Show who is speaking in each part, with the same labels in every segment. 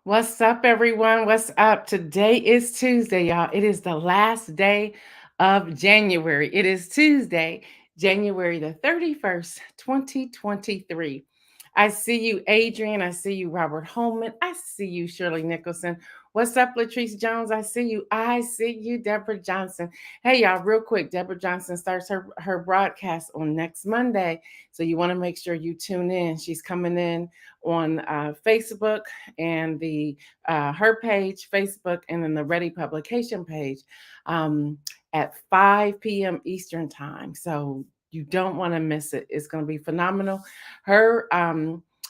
Speaker 1: What's up, everyone? What's up? Today is Tuesday, y'all. It is the last day of January. It is Tuesday, January the 31st, 2023. I see you, Adrian. I see you, Robert Holman. I see you, Shirley Nicholson. What's up, Latrice Jones? I see you. I see you, Deborah Johnson. Hey, y'all, real quick. Deborah Johnson starts her broadcast on next Monday. So you want to make sure you tune in. She's coming in on Facebook and the her page, Facebook, and then the Ready Publication page um, at 5 p.m. Eastern time. So you don't want to miss it. It's going to be phenomenal. Her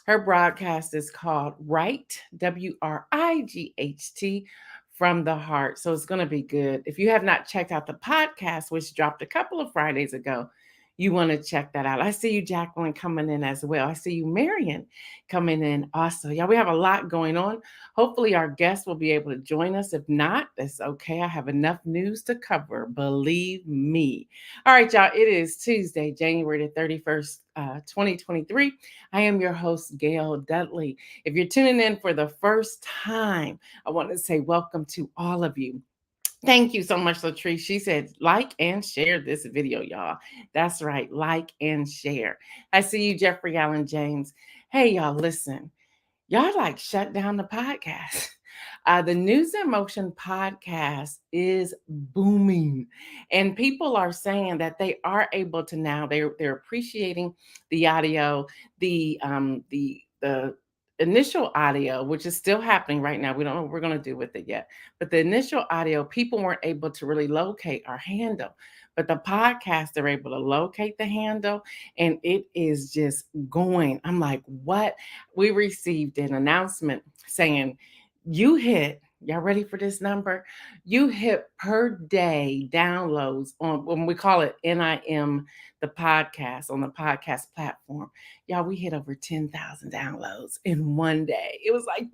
Speaker 1: broadcast is called Right, WRIGHT, from the heart. So it's going to be good. If you have not checked out the podcast, which dropped a couple of Fridays ago, you want to check that out. I see you, Jacqueline, coming in as well. I see you, Marion, coming in also. Yeah, we have a lot going on. Hopefully, our guests will be able to join us. If not, that's okay. I have enough news to cover. Believe me. All right, y'all. It is Tuesday, January the 31st, 2023. I am your host, Gail Dudley. If you're tuning in for the first time, I want to say welcome to all of you. Thank you so much, Latrice. She said, like and share this video, y'all. That's right, like and share. I see you, Jeffrey Allen James. Hey, y'all, listen. Y'all like shut down the podcast. The News in Motion podcast is booming, and people are saying that they are able to now. They're appreciating the audio, the initial audio, which is still happening right now. We don't know what we're going to do with it yet, but the initial audio, people weren't able to really locate our handle. But the podcast, they're able to locate the handle, and it is just going. I'm like, what? We received an announcement saying y'all ready for this number? You hit per day downloads on when we call it NIM, the podcast on the podcast platform. Y'all, we hit over 10,000 downloads in one day. It was like,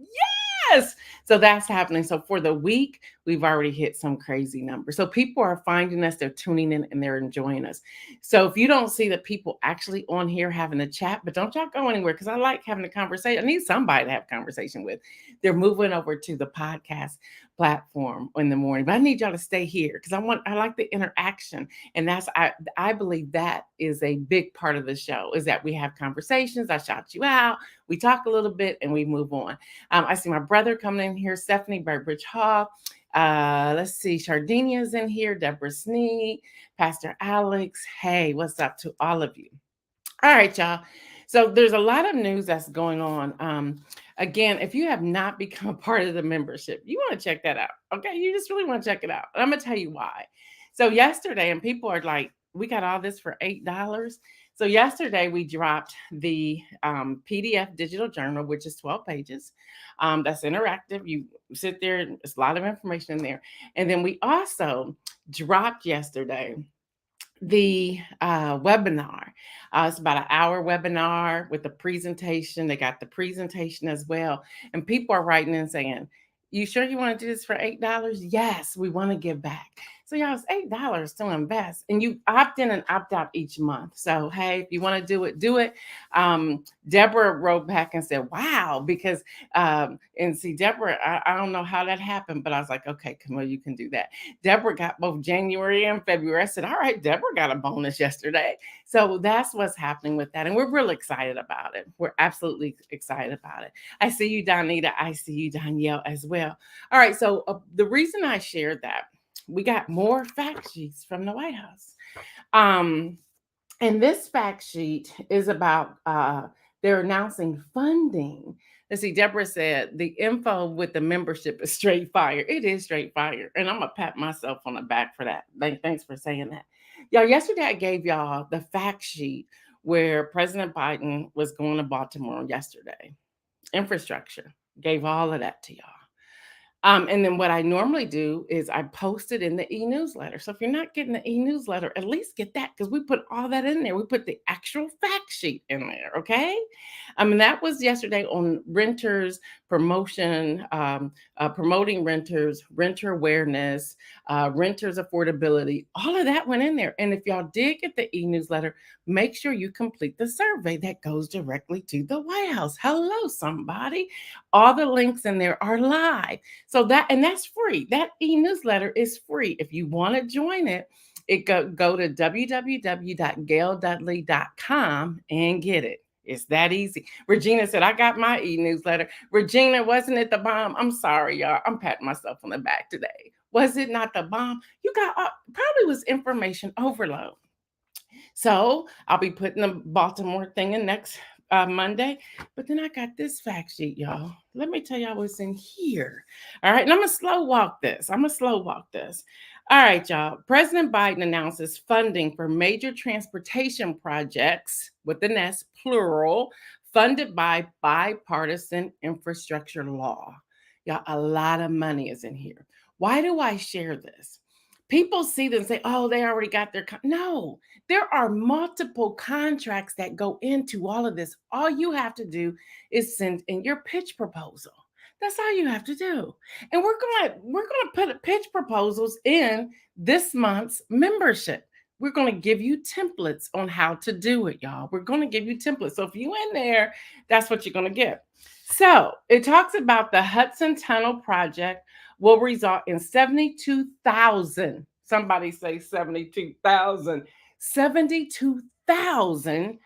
Speaker 1: yes. So that's happening. So for the week, we've already hit some crazy numbers. So people are finding us, they're tuning in, and they're enjoying us. So if you don't see the people actually on here having a chat, but don't y'all go anywhere because I like having a conversation. I need somebody to have a conversation with. They're moving over to the podcast platform in the morning, but I need y'all to stay here because I like the interaction, and I believe that is a big part of the show is that we have conversations. I shout you out, we talk a little bit, and we move on. I see my brother coming in here, Stephanie Burbridge Hall. Let's see, Shardinia's in here, Deborah Sneed, Pastor Alex. Hey, what's up to all of you? All right, y'all. So there's a lot of news that's going on. Again, if you have not become a part of the membership, you want to check that out. Okay, you just really want to check it out. And I'm gonna tell you why. So yesterday, and people are like, "We got all this for $8." So yesterday we dropped the PDF digital journal, which is 12 pages. That's interactive. You sit there, and there's a lot of information in there. And then we also dropped yesterday the webinar. It's about an hour webinar with the presentation. They got the presentation as well. And people are writing in saying, you sure you want to do this for $8? Yes, we want to give back. So y'all, it's $8 to invest. And you opt in and opt out each month. So hey, if you want to do it, do it. Deborah wrote back and said, wow, because and see, Deborah, I don't know how that happened, but I was like, okay, Camille, you can do that. Deborah got both January and February. I said, all right, Deborah got a bonus yesterday. So that's what's happening with that. And we're really excited about it. We're absolutely excited about it. I see you, Donita. I see you, Danielle, as well. All right. So the reason I shared that, we got more fact sheets from the White House. And this fact sheet is about they're announcing funding. Let's see, Deborah said the info with the membership is straight fire. It is straight fire. And I'm going to pat myself on the back for that. Thanks for saying that. Y'all, yesterday I gave y'all the fact sheet where President Biden was going to Baltimore yesterday. Infrastructure. Gave all of that to y'all. And then what I normally do is I post it in the e-newsletter. So if you're not getting the e-newsletter, at least get that because we put all that in there. We put the actual fact sheet in there, okay? That was yesterday on renters promotion, promoting renters, renter awareness, renters affordability. All of that went in there. And if y'all did get the e-newsletter, make sure you complete the survey that goes directly to the White House. Hello, somebody. All the links in there are live. So that's free. That e-newsletter is free. If you want to join it, go to www.gaildudley.com and get it. It's that easy. Regina said, I got my e-newsletter. Regina, wasn't it the bomb? I'm sorry, y'all. I'm patting myself on the back today. Was it not the bomb? You got probably was information overload. So I'll be putting the Baltimore thing in next Monday. But then I got this fact sheet, y'all. Let me tell y'all what's in here. All right. And I'm going to slow walk this. All right, y'all. President Biden announces funding for major transportation projects with an S, plural, funded by bipartisan infrastructure law. Y'all, a lot of money is in here. Why do I share this? People see them and say, oh, they already got their. No, there are multiple contracts that go into all of this. All you have to do is send in your pitch proposal. That's all you have to do. And we're gonna put pitch proposals in this month's membership. We're gonna give you templates on how to do it, y'all. We're gonna give you templates. So if you in there, that's what you're gonna get. So it talks about the Hudson Tunnel project will result in 72,000. Somebody say 72,000. 72,000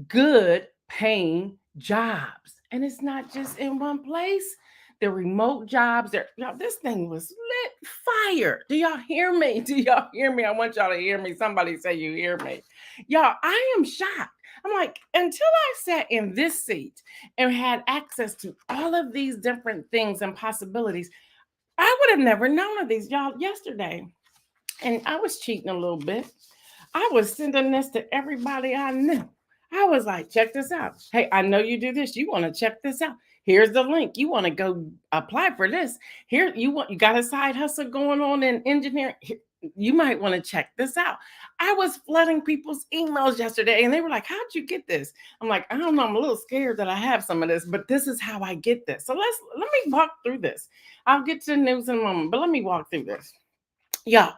Speaker 1: good paying jobs. And it's not just in one place. The remote jobs, y'all, this thing was lit fire. Do y'all hear me? Do y'all hear me? I want y'all to hear me. Somebody say you hear me. Y'all, I am shocked. I'm like, until I sat in this seat and had access to all of these different things and possibilities, I would have never known of these, y'all. Yesterday, and I was cheating a little bit. I was sending this to everybody I knew. I was like, check this out. Hey, I know you do this. You want to check this out. Here's the link. You want to go apply for this. Here, you got a side hustle going on in engineering. You might want to check this out. I was flooding people's emails yesterday and they were like, how'd you get this? I'm like, I don't know. I'm a little scared that I have some of this, but this is how I get this. So let me walk through this. I'll get to the news in a moment, but let me walk through this. Y'all.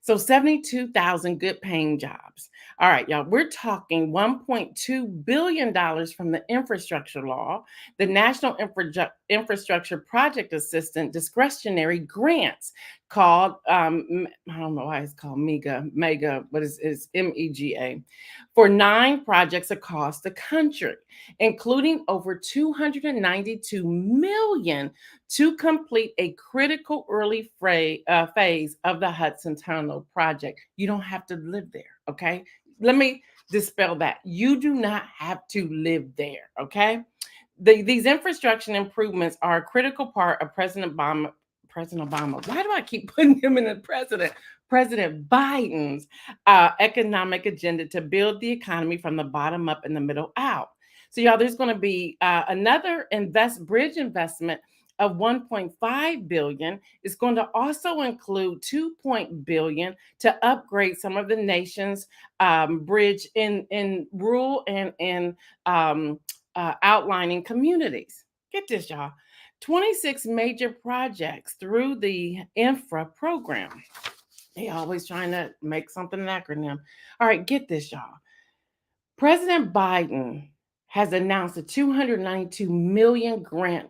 Speaker 1: So 72,000 good paying jobs. All right, y'all, we're talking $1.2 billion from the infrastructure law, the National Infrastructure Project Assistance discretionary grants called, I don't know why it's called MEGA, but it's MEGA, for 9 projects across the country, including over 292 million to complete a critical early phase of the Hudson Tunnel project. You don't have to live there, okay? Let me dispel that. You do not have to live there, okay? These infrastructure improvements are a critical part of President Obama. Why do I keep putting him in the president? President Biden's economic agenda to build the economy from the bottom up and the middle out. So, y'all, there's going to be another bridge investment of 1.5 billion. Is going to also include 2 billion to upgrade some of the nation's bridge in rural and in outlining communities. Get this, y'all. 26 major projects through the infra program. They always trying to make something an acronym. All right, get this, y'all. President Biden has announced a 292 million grant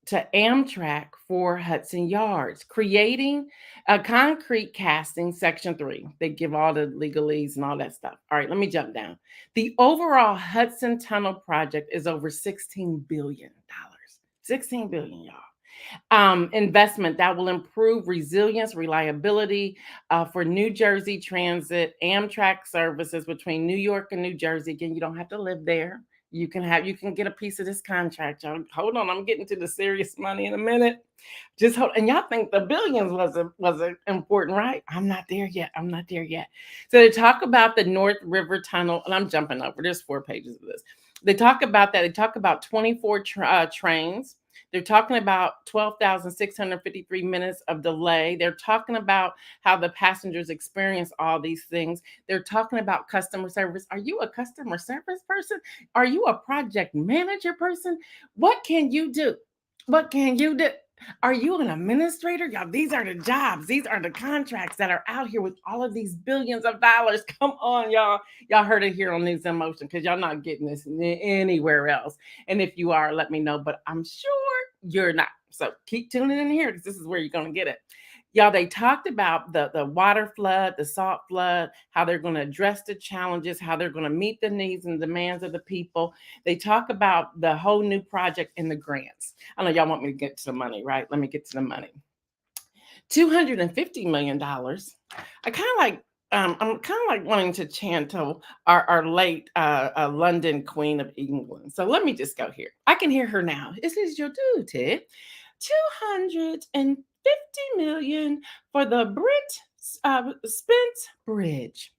Speaker 1: to Amtrak for Hudson Yards, creating a concrete casting, Section 3. They give all the legalese and all that stuff. All right, let me jump down. The overall Hudson Tunnel project is over $16 billion. 16 billion, y'all. Investment that will improve resilience, reliability for New Jersey Transit, Amtrak services between New York and New Jersey. Again, you don't have to live there. You can get a piece of this contract. Y'all, hold on, I'm getting to the serious money in a minute. Just hold, and y'all think the billions was important, right? I'm not there yet. So they talk about the North River Tunnel, and I'm jumping over. There's 4 pages of this. They talk about that. They talk about 24 trains. They're talking about 12,653 minutes of delay. They're talking about how the passengers experience all these things. They're talking about customer service. Are you a customer service person? Are you a project manager person? What can you do? What can you do? Are you an administrator? Y'all, these are the jobs. These are the contracts that are out here with all of these billions of dollars. Come on, y'all. Y'all heard it here on News in Motion because y'all not getting this anywhere else. And if you are, let me know. But I'm sure you're not. So keep tuning in here because this is where you're going to get it. Y'all, they talked about the water flood, the salt flood, how they're going to address the challenges, how they're going to meet the needs and demands of the people. They talk about the whole new project and the grants. I know y'all want me to get to the money, right? Let me get to the money. $250 million. I kind of like I'm kind of like wanting to channel our late London Queen of England. So let me just go here. I can hear her now. This is your duty. 250 million for the Spence Bridge.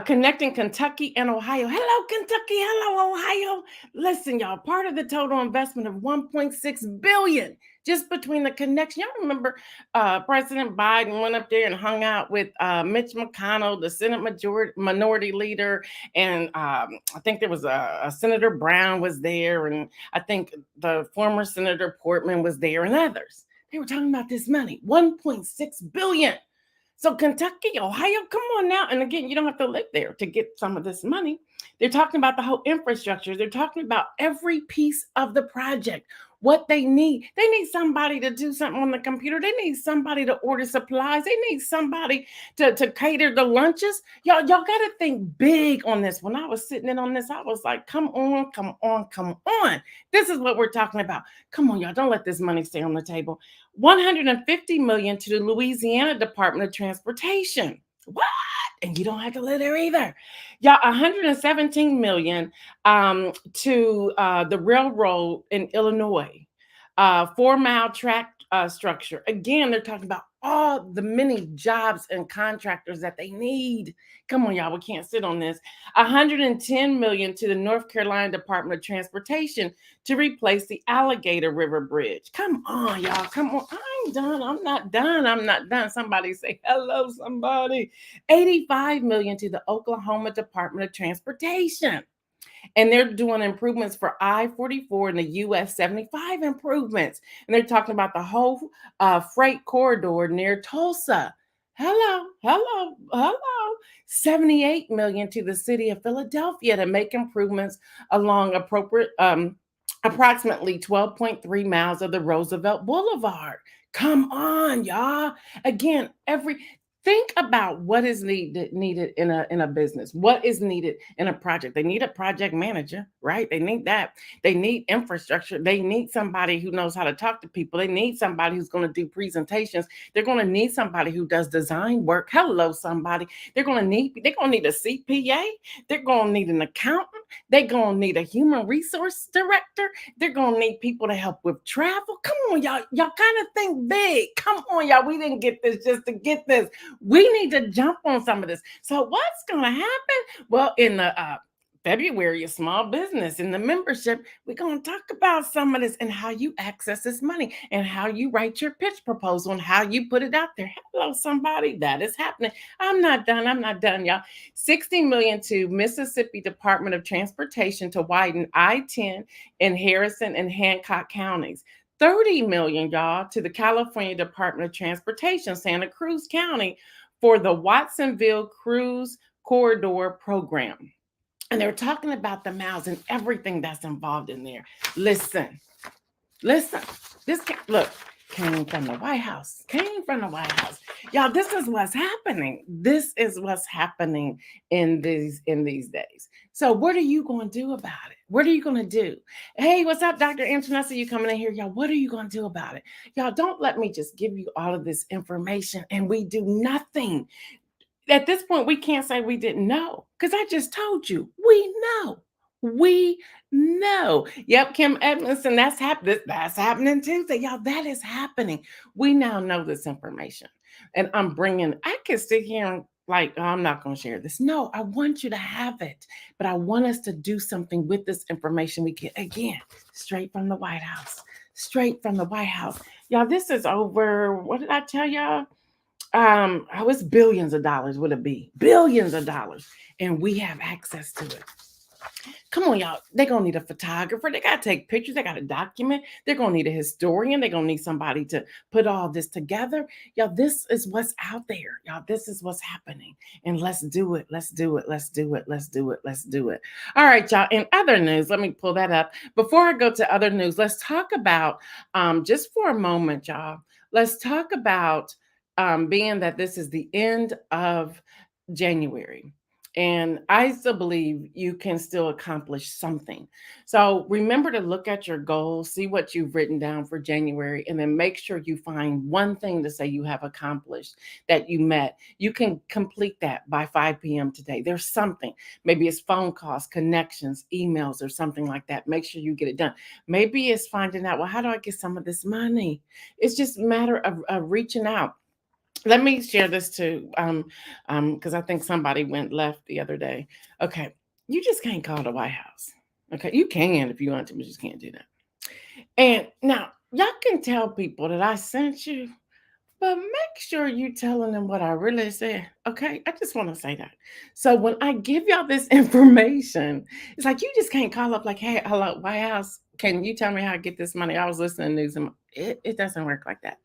Speaker 1: Connecting Kentucky and Ohio. Hello, Kentucky. Hello, Ohio. Listen, y'all, part of the total investment of $1.6 billion just between the connection. Y'all remember President Biden went up there and hung out with Mitch McConnell, the Senate minority leader, and I think there was a Senator Brown was there, and I think the former Senator Portman was there, and others. They were talking about this money, $1.6 billion. So Kentucky, Ohio, come on now. And again, you don't have to live there to get some of this money. They're talking about the whole infrastructure. They're talking about every piece of the project, what they need. They need somebody to do something on the computer. They need somebody to order supplies. They need somebody to cater the lunches. Y'all got to think big on this. When I was sitting in on this, I was like, come on, come on, come on. This is what we're talking about. Come on, y'all. Don't let this money stay on the table. $150 million to the Louisiana Department of Transportation. What? And you don't have to live there either. Y'all, $117 million to the railroad in Illinois, 4-mile track structure. Again, they're talking about all the many jobs and contractors that they need. Come on, y'all, we can't sit on this. $110 million to the North Carolina Department of Transportation to replace the Alligator River Bridge. Come on, y'all, come on. I ain't done. I'm not done. I'm not done. Somebody say hello, somebody. $85 million to the Oklahoma Department of Transportation. And they're doing improvements for I-44 and the US 75 improvements. And they're talking about the whole freight corridor near Tulsa. Hello, hello, hello. $78 million to the city of Philadelphia to make improvements along approximately 12.3 miles of the Roosevelt Boulevard. Come on, y'all. Again, think about what is needed in a business. What is needed in a project? They need a project manager, right? They need that. They need infrastructure. They need somebody who knows how to talk to people. They need somebody who's going to do presentations. They're going to need somebody who does design work. Hello, somebody. They're going to need a CPA. They're going to need an accountant. They're going to need a human resource director. They're going to need people to help with travel. Come on, y'all. Y'all kind of think big. Come on, y'all. We didn't get this just to get this. We need to jump on some of this. So what's going to happen? Well, in the February, a small business in the membership, we're going to talk about some of this and how you access this money and how you write your pitch proposal and how you put it out there. Hello, somebody. That is happening. I'm not done. I'm not done, y'all. $60 million to Mississippi Department of Transportation to widen I-10 in Harrison and Hancock counties. $30 million, y'all, to the California Department of Transportation, Santa Cruz County, for the Watsonville Cruise Corridor Program. And they're talking about the miles and everything that's involved in there. Listen, this came from the White House. Y'all, this is what's happening. This is what's happening in these days. So what are you going to do about it? What are you going to do? Hey, what's up, Dr. Anton? I see you coming in here. Y'all, what are you going to do about it? Y'all, don't let me just give you all of this information and we do nothing. At this point, we can't say we didn't know because I just told you, we know. We know. Yep, Kim Edmondson, that's happening Tuesday. Y'all, that is happening. We now know this information. And I can sit here and I'm not going to share this. No, I want you to have it. But I want us to do something with this information we get, again, straight from the White House. Straight from the White House. Y'all, this is over, what did I tell y'all? It's billions of dollars, would it be? Billions of dollars. And we have access to it. Come on, y'all. They're gonna need a photographer. They gotta take pictures. They gotta document. They're gonna need a historian. They're gonna need somebody to put all this together. Y'all, this is what's out there. Y'all, this is what's happening. And let's do it. Let's do it. Let's do it. Let's do it. Let's do it. All right, y'all. In other news, let me pull that up. Before I go to other news, let's talk about just for a moment, y'all. Let's talk about being that this is the end of January. And I still believe you can still accomplish something. So remember to look at your goals, see what you've written down for January, and then make sure you find one thing to say you have accomplished that you met. You can complete that by 5 p.m. today. There's something. Maybe it's phone calls, connections, emails, or something like that. Make sure you get it done. Maybe it's finding out, well, how do I get some of this money? It's just a matter of reaching out. Let me share this too, because I think somebody went left the other day. Okay, you just can't call the White House. Okay, you can if you want to, but you just can't do that. And now y'all can tell people that I sent you, but make sure you telling them what I really said. Okay, I just want to say that. So when I give y'all this information, it's like you just can't call up like, "Hey, hello, White House. Can you tell me how to get this money?" I was listening to news, and it doesn't work like that.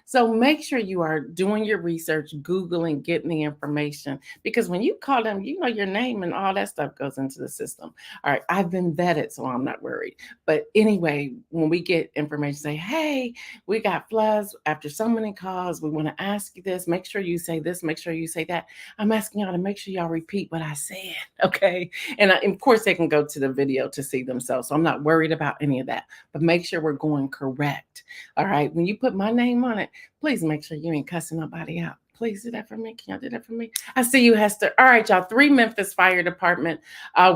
Speaker 1: So make sure you are doing your research, Googling, getting the information, because when you call them, you know your name and all that stuff goes into the system. All right, I've been vetted, so I'm not worried. But anyway, when we get information, say, "Hey, we got floods after so many calls. We want to ask you this. Make sure you say this. Make sure you say that." I'm asking y'all to make sure y'all repeat what I said. Okay. And of course, they can go to the video to see themselves. So I'm not worried about any of that. But make sure we're going correct. All right. When you put my name on it, please make sure you ain't cussing nobody out. Please do that for me. Can y'all do that for me? I see you, Hester. All right, y'all. 3 Memphis Fire Department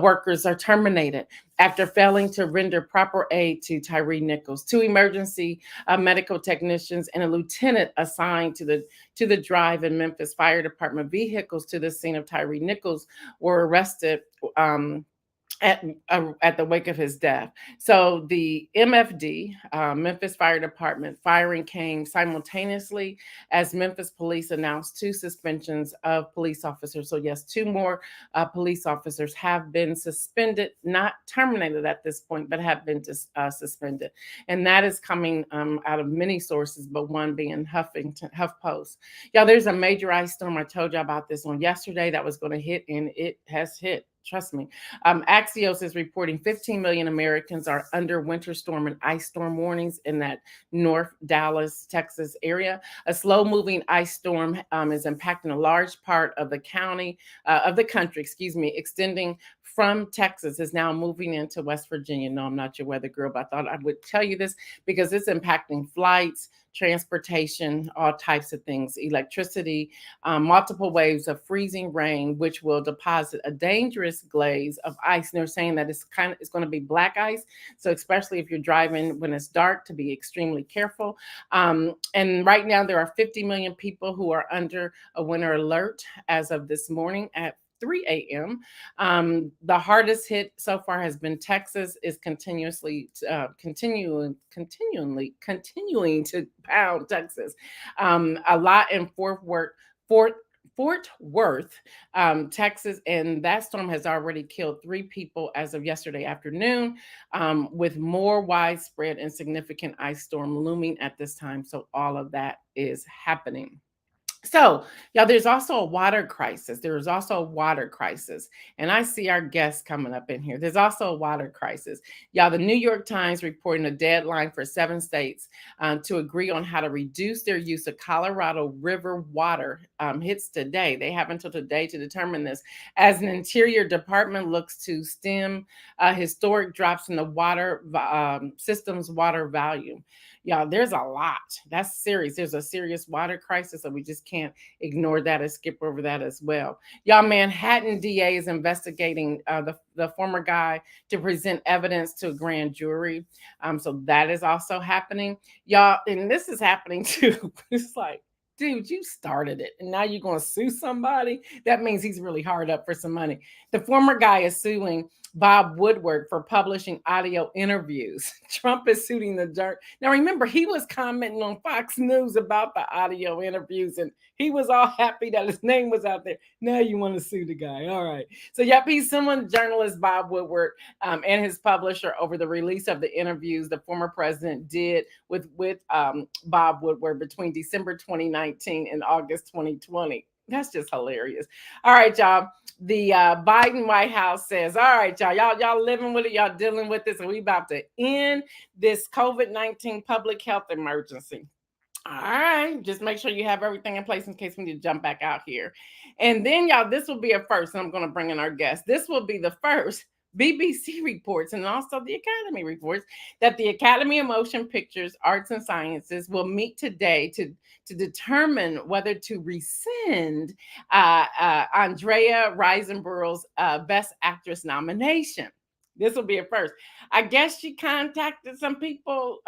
Speaker 1: workers are terminated after failing to render proper aid to Tyree Nichols. 2 emergency medical technicians and a lieutenant assigned to the drive in Memphis Fire Department vehicles to the scene of Tyree Nichols were arrested. At the wake of his death. So the MFD, Memphis Fire Department, firing came simultaneously as Memphis police announced 2 suspensions of police officers. So yes, 2 more police officers have been suspended, not terminated at this point, but have been suspended. And that is coming out of many sources, but one being HuffPost. Y'all, there's a major ice storm. I told you about this on yesterday that was going to hit, and it has hit. Trust me. Axios is reporting 15 million Americans are under winter storm and ice storm warnings in that North Dallas, Texas area. A slow moving ice storm is impacting a large part of the country, extending from Texas, is now moving into West Virginia. No, I'm not your weather girl, but I thought I would tell you this because it's impacting flights, transportation, all types of things, electricity, multiple waves of freezing rain, which will deposit a dangerous glaze of ice. And they're saying that it's going to be black ice. So especially if you're driving when it's dark, to be extremely careful. And right now there are 50 million people who are under a winter alert as of this morning at 3 a.m. The hardest hit so far has been Texas, is continuing to pound Texas. A lot in Fort Worth, Texas, and that storm has already killed 3 people as of yesterday afternoon, with more widespread and significant ice storm looming at this time. So all of that is happening. So, y'all, there's also a water crisis. There is also a water crisis. And I see our guests coming up in here. There's also a water crisis. Y'all, the New York Times reporting a deadline for 7 states to agree on how to reduce their use of Colorado River water hits today. They have until today to determine this, as an Interior Department looks to stem historic drops in the water system's water volume. Y'all, there's a lot. That's serious. There's a serious water crisis, so we just can't ignore that and skip over that as well. Y'all, Manhattan DA is investigating the former guy to present evidence to a grand jury. So that is also happening. Y'all, and this is happening too. It's like, dude, you started it and now you're going to sue somebody. That means he's really hard up for some money. The former guy is suing Bob Woodward for publishing audio interviews. Trump is suing the jerk. Now, remember, he was commenting on Fox News about the audio interviews and he was all happy that his name was out there. Now you want to sue the guy. All right. So, yep, he's suing journalist Bob Woodward and his publisher over the release of the interviews the former president did with Bob Woodward between December 2019 and August 2020. That's just hilarious. All right, y'all. The Biden White House says, all right, y'all living with it, y'all dealing with this, and we about to end this COVID-19 public health emergency. All right, just make sure you have everything in place in case we need to jump back out here. And then, y'all, this will be a first, and I'm going to bring in our guest. This will be the first BBC reports and also the Academy reports that the Academy of Motion Pictures, Arts and Sciences will meet today to determine whether to rescind Andrea Riseborough's Best Actress nomination. This will be a first. I guess she contacted some people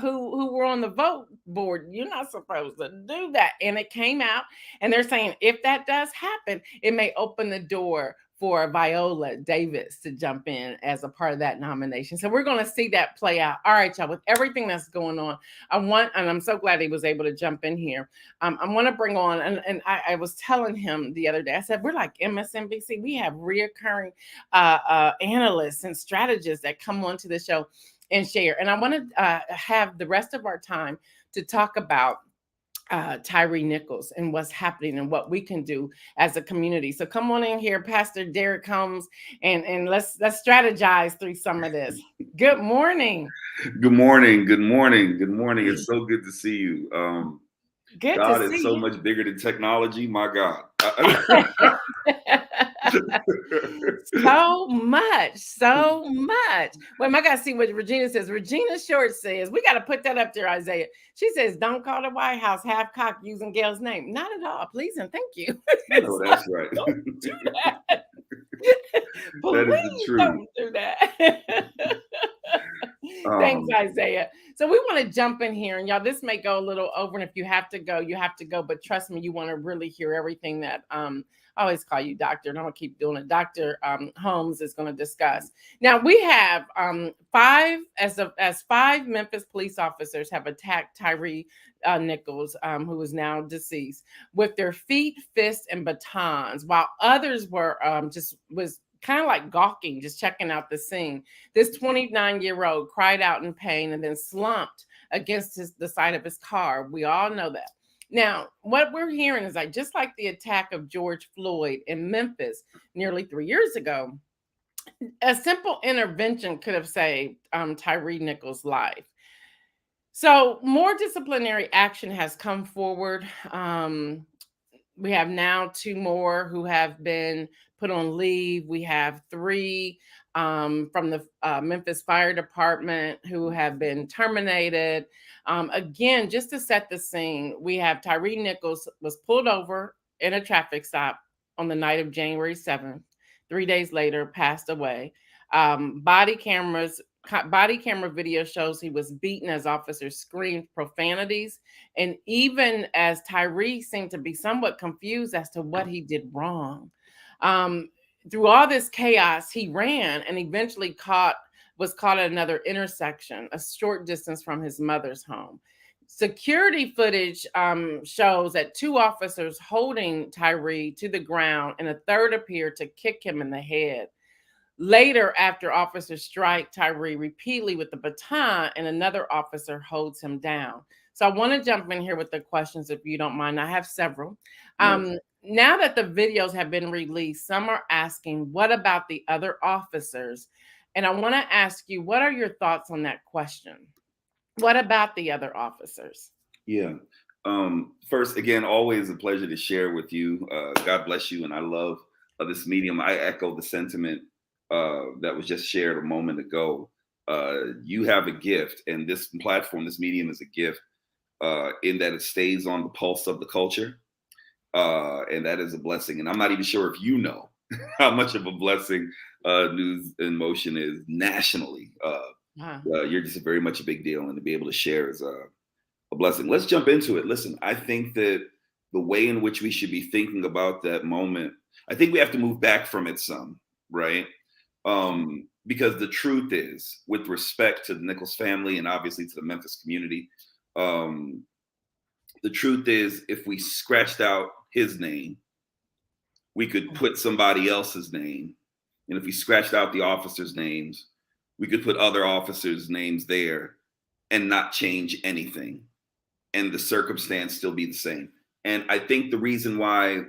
Speaker 1: who were on the vote board. You're not supposed to do that. And it came out, and they're saying if that does happen, it may open the door for Viola Davis to jump in as a part of that nomination. So we're going to see that play out. All right, y'all, with everything that's going on, and I'm so glad he was able to jump in here. I want to bring on, and I was telling him the other day, I said, we're like MSNBC. We have reoccurring analysts and strategists that come onto the show and share. And I want to have the rest of our time to talk about Tyre Nichols and what's happening and what we can do as a community. So come on in here, Pastor Derrick Holmes, and let's strategize through some of this. Good morning.
Speaker 2: Good morning. Good morning. Good morning. It's so good to see you.
Speaker 1: Good
Speaker 2: God
Speaker 1: to
Speaker 2: is
Speaker 1: see
Speaker 2: so
Speaker 1: you.
Speaker 2: much bigger than technology. My God.
Speaker 1: So much. Well, I got to see what Regina says. Regina Short says, we got to put that up there, Isaiah. She says, don't call the White House half-cocked using Gail's name. Not at all. Please and thank you.
Speaker 2: No, that's right.
Speaker 1: Don't do that.
Speaker 2: That is the truth.
Speaker 1: Don't do that. Thanks, Isaiah. So we want to jump in here, and y'all, this may go a little over, and if you have to go, you have to go. But trust me, you want to really hear everything that I always call you doctor, and I'm gonna keep doing it. Dr. Holmes is going to discuss. Now we have five Memphis police officers have attacked Tyre Nichols, who is now deceased, with their feet, fists, and batons, while others were was kind of like gawking, just checking out the scene. This 29-year-old cried out in pain and then slumped against the side of his car. We all know that. Now, what we're hearing is like, just like the attack of George Floyd in Memphis nearly 3 years ago, a simple intervention could have saved Tyre Nichols' life. So more disciplinary action has come forward. We have now 2 more who have been put on leave. We have 3 from the Memphis Fire Department who have been terminated. Again, just to set the scene, we have Tyre Nichols was pulled over in a traffic stop on the night of January 7th. 3 days later, passed away. Body camera video shows he was beaten as officers screamed profanities. And even as Tyre seemed to be somewhat confused as to what he did wrong. Through all this chaos, he ran and eventually was caught at another intersection, a short distance from his mother's home. Security footage shows that 2 officers holding Tyre to the ground and a third appeared to kick him in the head. Later, after officers strike Tyre repeatedly with the baton and another officer holds him down. So I want to jump in here with the questions, if you don't mind. I have several. Now that the videos have been released, some are asking, what about the other officers? And I want to ask you, what are your thoughts on that question? What about the other officers?
Speaker 2: Yeah. First, again, always a pleasure to share with you. God bless you. And I love this medium. I echo the sentiment that was just shared a moment ago. You have a gift, and this platform, this medium is a gift in that it stays on the pulse of the culture. And that is a blessing. And I'm not even sure if you know how much of a blessing News in Motion is nationally. You're just very much a big deal, and to be able to share is a blessing. Let's jump into it. Listen, I think that the way in which we should be thinking about that moment, I think we have to move back from it some, right? Because the truth is, with respect to the Nichols family and obviously to the Memphis community, the truth is, if we scratched out his name, we could put somebody else's name. And if we scratched out the officers' names, we could put other officers' names there and not change anything. And the circumstance still be the same. And I think the reason why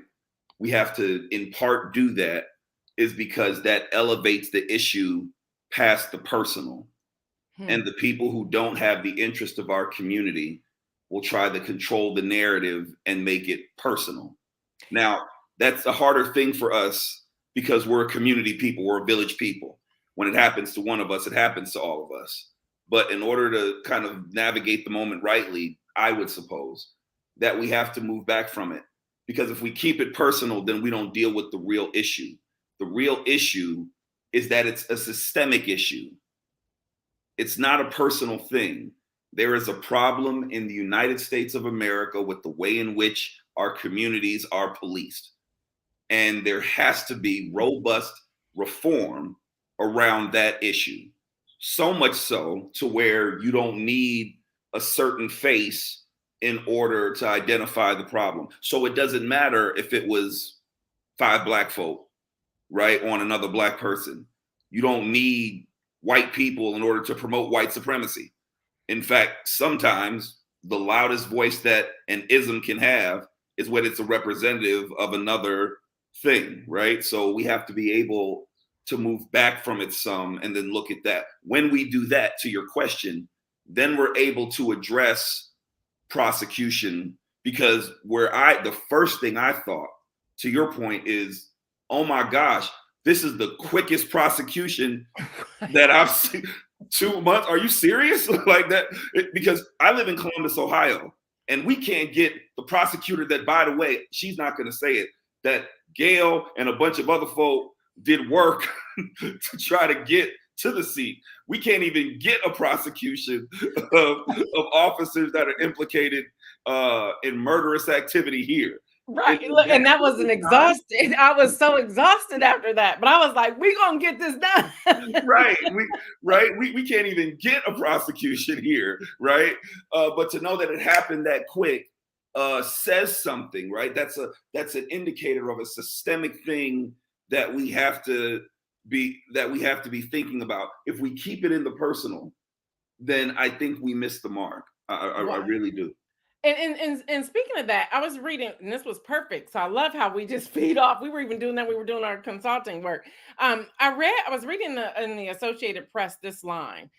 Speaker 2: we have to, in part, do that is because that elevates the issue past the personal. And the people who don't have the interest of our community will try to control the narrative and make it personal. Now, that's a harder thing for us because we're a community people, we're a village people. When it happens to one of us, it happens to all of us. But in order to kind of navigate the moment rightly, I would suppose that we have to move back from it. Because if we keep it personal, then we don't deal with the real issue. The real issue is that it's a systemic issue. It's not a personal thing. There is a problem in the United States of America with the way in which our communities are policed. And there has to be robust reform around that issue. So much so to where you don't need a certain face in order to identify the problem. So it doesn't matter if it was 5 black folk, right, on another black person. You don't need white people in order to promote white supremacy. In fact, sometimes the loudest voice that an ism can have is when it's a representative of another thing, right? So we have to be able to move back from it some and then look at that. When we do that, to your question, then we're able to address prosecution, because the first thing I thought, to your point, is, oh my gosh, this is the quickest prosecution that I've seen. 2 months? Are you serious? Like that? Because I live in Columbus, Ohio, and we can't get the prosecutor that, by the way, she's not going to say it, that Gail and a bunch of other folk did work to try to get to the seat. We can't even get a prosecution of officers that are implicated in murderous activity here.
Speaker 1: Right. Look, and that was an exhausted. I was so exhausted after that, but I was like, we're going to get this done.
Speaker 2: Right. We can't even get a prosecution here. Right. But to know that it happened that quick says something, right? That's an indicator of a systemic thing that we have to be thinking about. If we keep it in the personal, then I think we miss the mark. I really do.
Speaker 1: And speaking of that, I was reading, and this was perfect. So I love how we just feed off. We were even doing that. We were doing our consulting work. I was reading in the Associated Press this line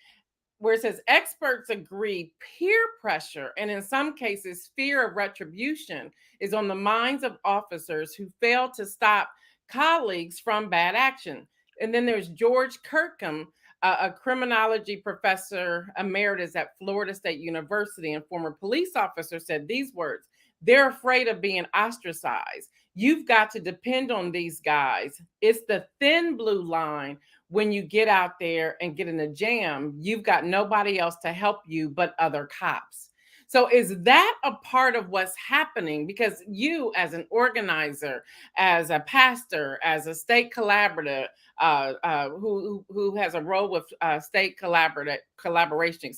Speaker 1: where it says experts agree peer pressure and in some cases fear of retribution is on the minds of officers who fail to stop colleagues from bad action. And then there's George Kirkham, a criminology professor emeritus at Florida State University and former police officer, said these words: they're afraid of being ostracized. You've got to depend on these guys. It's the thin blue line. When you get out there and get in a jam, you've got nobody else to help you but other cops. So is that a part of what's happening? Because you, as an organizer, as a pastor, as a state collaborator, who has a role with state collaboration,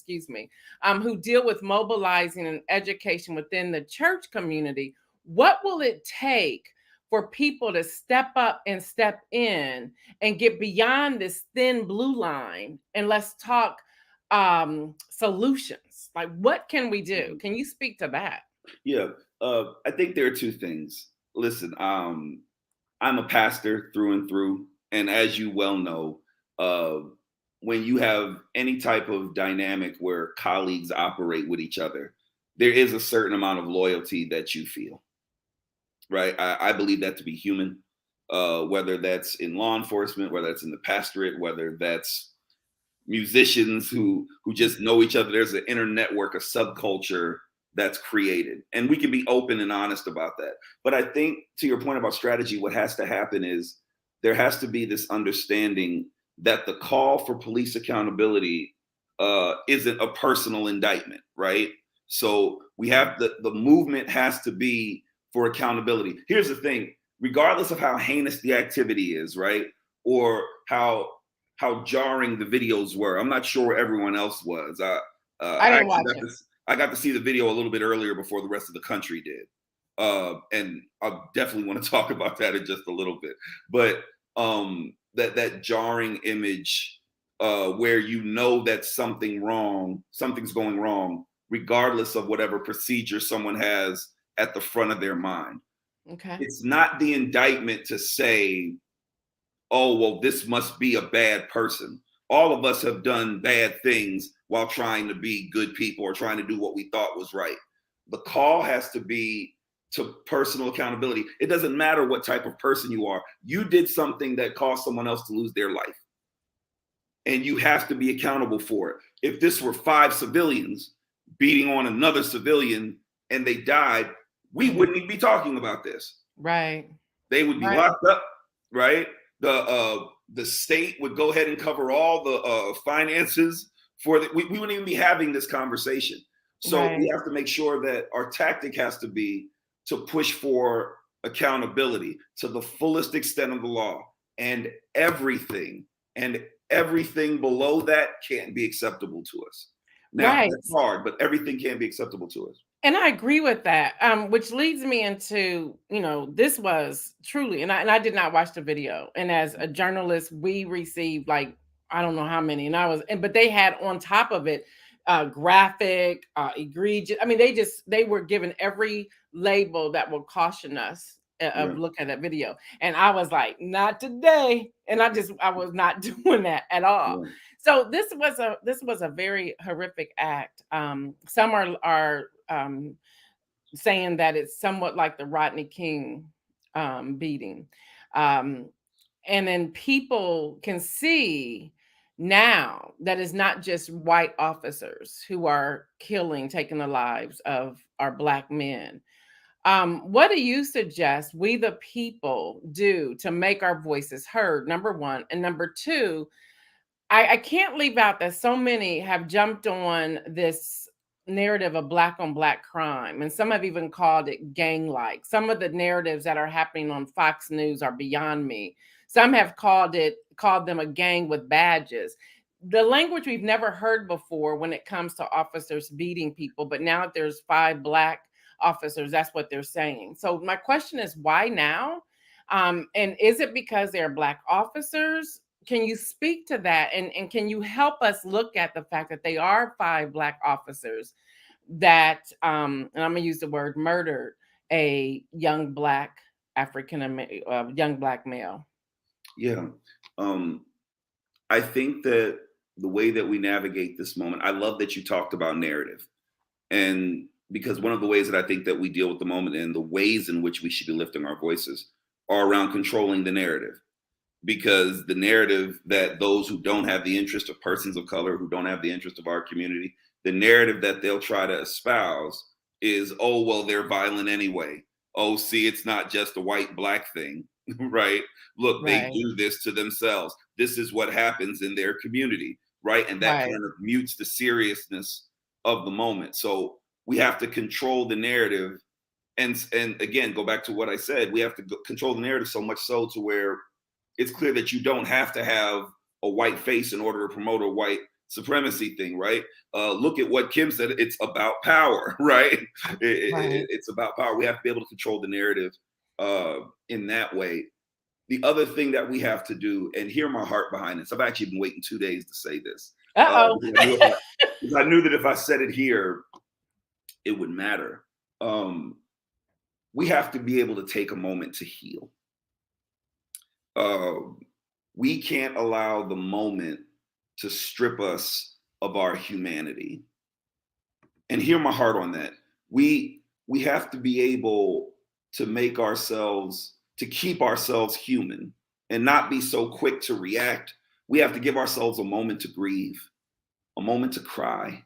Speaker 1: who deal with mobilizing and education within the church community, what will it take for people to step up and step in and get beyond this thin blue line? And let's talk solutions. Like, what can we do? Can you speak to that?
Speaker 2: Yeah, I think there are two things. Listen, I'm a pastor through and through. And as you well know, when you have any type of dynamic where colleagues operate with each other, there is a certain amount of loyalty that you feel, right? I believe that to be human, whether that's in law enforcement, whether that's in the pastorate, whether that's musicians who just know each other. There's an inner network, a subculture that's created. And we can be open and honest about that. But I think, to your point about strategy, what has to happen is there has to be this understanding that the call for police accountability isn't a personal indictment, right? So we have the movement has to be for accountability. Here's the thing, regardless of how heinous the activity is, right? Or how jarring the videos were. I'm not sure where everyone else was.
Speaker 1: I didn't watch it.
Speaker 2: I got to see the video a little bit earlier before the rest of the country did. And I definitely want to talk about that in just a little bit. But that jarring image where you know that something's going wrong, regardless of whatever procedure someone has at the front of their mind.
Speaker 1: Okay.
Speaker 2: It's not the indictment to say, oh, well, this must be a bad person. All of us have done bad things while trying to be good people or trying to do what we thought was right. The call has to be to personal accountability. It doesn't matter what type of person you are. You did something that caused someone else to lose their life, and you have to be accountable for it. If this were 5 civilians beating on another civilian and they died, we wouldn't even be talking about this.
Speaker 1: Right.
Speaker 2: They would be locked up, right? The state would go ahead and cover all the finances for the, we wouldn't even be having this conversation. So we have to make sure that our tactic has to be to push for accountability to the fullest extent of the law, and everything below that can't be acceptable to us. Now, that's hard, but everything can be acceptable to us.
Speaker 1: And I agree with that, which leads me into, this was truly, and I did not watch the video. And as a journalist, we received like, I don't know how many, but they had on top of it, graphic, egregious. I mean, they were given every label that will caution us of looking at that video. And I was like, not today. And I was not doing that at all. So this was a very horrific act. Some are saying that it's somewhat like the Rodney King beating. And then people can see now that it's not just white officers who are taking the lives of our Black men. What do you suggest we the people do to make our voices heard, number one? And number two, I can't leave out that so many have jumped on this narrative of Black on Black crime, and some have even called it gang-like. Some of the narratives that are happening on Fox News are beyond me. Some have called them a gang with badges. The language we've never heard before when it comes to officers beating people, but now that there's 5 Black officers, that's what they're saying. So my question is, why now? And is it because they're Black officers? Can you speak to that? And can you help us look at the fact that they are 5 Black officers that, and I'm gonna use the word murdered a young Black young Black male?
Speaker 2: Yeah. I think that the way that we navigate this moment, I love that you talked about narrative. And because one of the ways that I think that we deal with the moment and the ways in which we should be lifting our voices are around controlling the narrative. Because the narrative that those who don't have the interest of persons of color, who don't have the interest of our community, the narrative that they'll try to espouse is, oh, well, they're violent anyway. Oh, see, it's not just a white Black thing, right? Look, they do this to themselves. This is what happens in their community, right? And that kind of mutes the seriousness of the moment. So we have to control the narrative. And again, go back to what I said, we have to control the narrative so much so to where it's clear that you don't have to have a white face in order to promote a white supremacy thing, right? Look at what Kim said. It's about power, right? It's about power. We have to be able to control the narrative in that way. The other thing that we have to do, and hear my heart behind this, I've actually been waiting 2 days to say this. Because I knew that if I said it here, it would matter. We have to be able to take a moment to heal. We can't allow the moment to strip us of our humanity. And hear my heart on that. We have to be able to keep ourselves human and not be so quick to react. We have to give ourselves a moment to grieve, a moment to cry,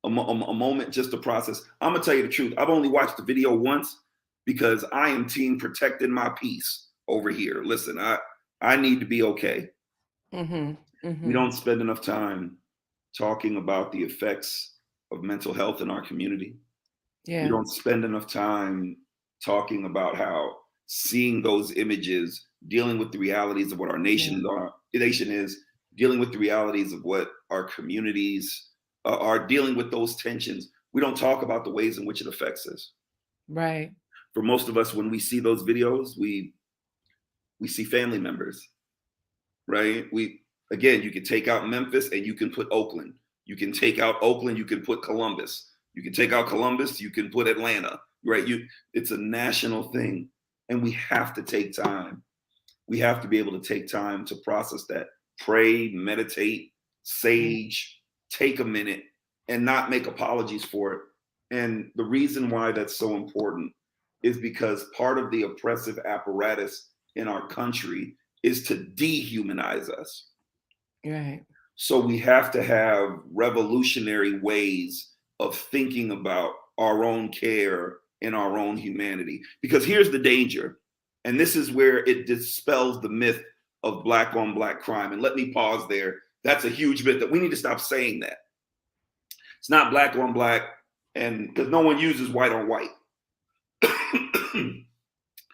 Speaker 2: a moment just to process. I'm gonna tell you the truth. I've only watched the video once because I am team protecting my peace over here. Listen, I need to be okay. We don't spend enough time talking about the effects of mental health in our community. We don't spend enough time talking about how seeing those images, dealing with the realities of what our nation is, dealing with the realities of what our communities are, dealing with those tensions. We don't talk about the ways in which it affects us.
Speaker 1: Right.
Speaker 2: For most of us, when we see those videos, we see family members, right? Again, you can take out Memphis and you can put Oakland. You can take out Oakland, you can put Columbus. You can take out Columbus, you can put Atlanta, right? It's a national thing. And we have to take time. We have to be able to take time to process that. Pray, meditate, sage, take a minute, and not make apologies for it. And the reason why that's so important is because part of the oppressive apparatus in our country is to dehumanize us.
Speaker 1: Right.
Speaker 2: So we have to have revolutionary ways of thinking about our own care and our own humanity. Because here's the danger, and this is where it dispels the myth of Black on Black crime. And let me pause there. That's a huge myth that we need to stop saying that. It's not Black on Black, and because no one uses white on white.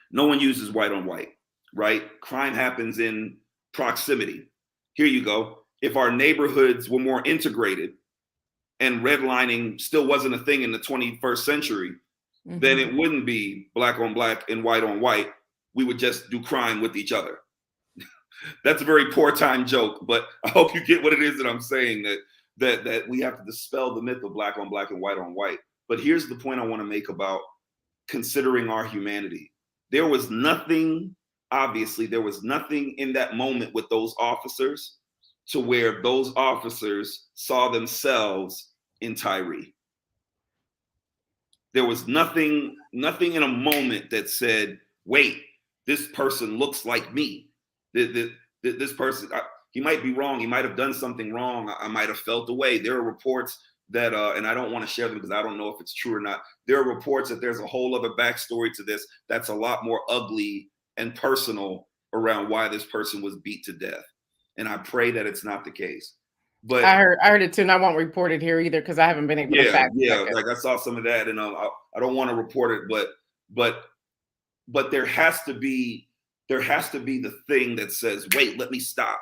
Speaker 2: No one uses white on white, right? Crime happens in proximity. Here you go. If our neighborhoods were more integrated and redlining still wasn't a thing in the 21st century, then it wouldn't be Black on Black and white on white. We would just do crime with each other. That's a very poor time joke, but I hope you get what it is that I'm saying, that we have to dispel the myth of Black on Black and white on white. But here's the point I want to make about considering our humanity. There was nothing, obviously, there was nothing in that moment with those officers to where those officers saw themselves in Tyree. There was nothing in a moment that said, wait, this person looks like me. This person, he might be wrong. He might have done something wrong. I might have felt away. There are reports that, and I don't want to share them because I don't know if it's true or not. There are reports that there's a whole other backstory to this that's a lot more ugly and personal around why this person was beat to death. And I pray that it's not the case. But
Speaker 1: I heard it too, and I won't report it here either because I haven't been able to fact check it.
Speaker 2: Like I saw some of that, and I don't want to report it, but there has to be the thing that says, wait, let me stop,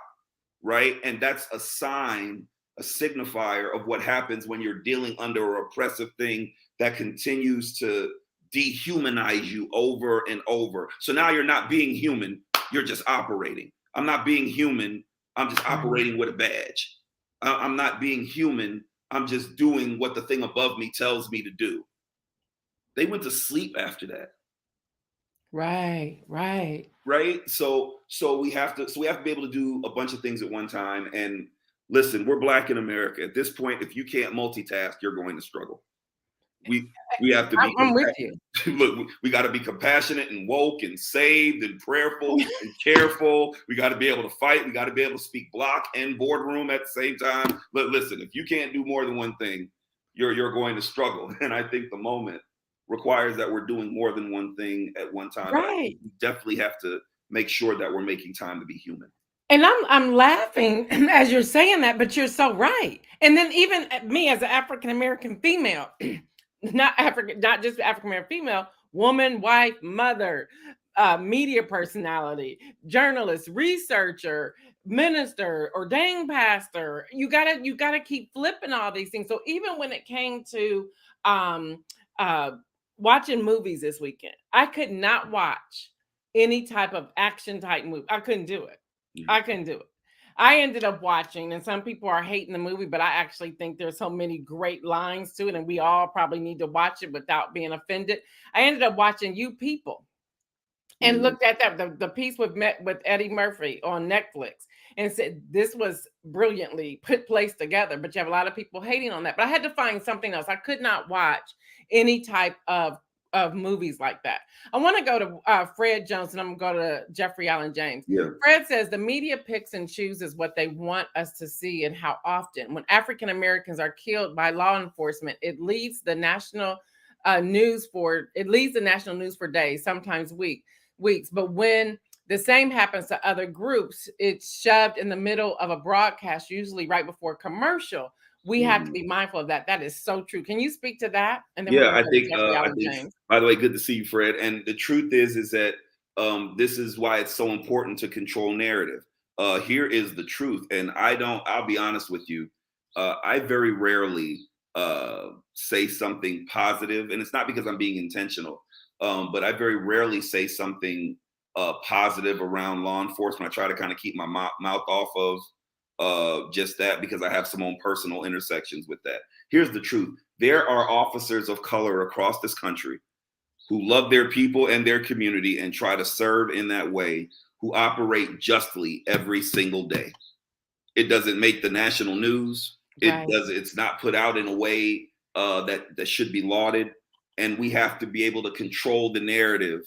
Speaker 2: right? And that's a sign, a signifier of what happens when you're dealing under an oppressive thing that continues to dehumanize you over and over. So now you're not being human, you're just operating. I'm not being human, I'm just operating with a badge. I'm not being human, I'm just doing what the thing above me tells me to do. They went to sleep after that.
Speaker 1: Right.
Speaker 2: So we have to be able to do a bunch of things at one time. And listen, we're Black in America. At this point, if you can't multitask, you're going to struggle. We have to be.
Speaker 1: I'm with you.
Speaker 2: Look, we got to be compassionate and woke and saved and prayerful and careful. We got to be able to fight. We got to be able to speak block and boardroom at the same time. But listen, if you can't do more than one thing, you're going to struggle. And I think the moment requires that we're doing more than one thing at one time.
Speaker 1: Right.
Speaker 2: We definitely have to make sure that we're making time to be human.
Speaker 1: And I'm laughing as you're saying that, but you're so right. And then even me as an African American female, not just African American female, woman, wife, mother, media personality, journalist, researcher, minister, ordained pastor. You gotta keep flipping all these things. So even when it came to watching movies this weekend, I could not watch any type of action type movie. I couldn't do it. I couldn't do it. I ended up watching, and some people are hating the movie, but I actually think there's so many great lines to it, and we all probably need to watch it without being offended. I ended up watching You People and looked at that, the piece with Eddie Murphy on Netflix, and said this was brilliantly placed together, but you have a lot of people hating on that. But I had to find something else. I could not watch any type of movies like that. I want to go to Fred Jones, and I'm going to go to Jeffrey Allen James.
Speaker 2: Yeah.
Speaker 1: Fred says the media picks and chooses what they want us to see and how often. When African Americans are killed by law enforcement, it leads the national news for days, sometimes weeks. But when the same happens to other groups, it's shoved in the middle of a broadcast, usually right before a commercial. we have to
Speaker 2: Mhm.
Speaker 1: be mindful of that. That is so true. Can you speak to that? And then we're
Speaker 2: Yeah,
Speaker 1: going to go to Jeffrey
Speaker 2: I
Speaker 1: Allen
Speaker 2: think.
Speaker 1: James.
Speaker 2: By the way, good to see you, Fred. And the truth is that this is why it's so important to control narrative. Here is the truth, and I'll be honest with you. I very rarely say something positive, and it's not because I'm being intentional. But I very rarely say something positive around law enforcement. I try to kind of keep my mouth off of just that because I have some own personal intersections with that. Here's the truth. There are officers of color across this country who love their people and their community and try to serve in that way, who operate justly every single day. It doesn't make the national news.
Speaker 1: Right.
Speaker 2: It's not put out in a way that should be lauded. And we have to be able to control the narrative,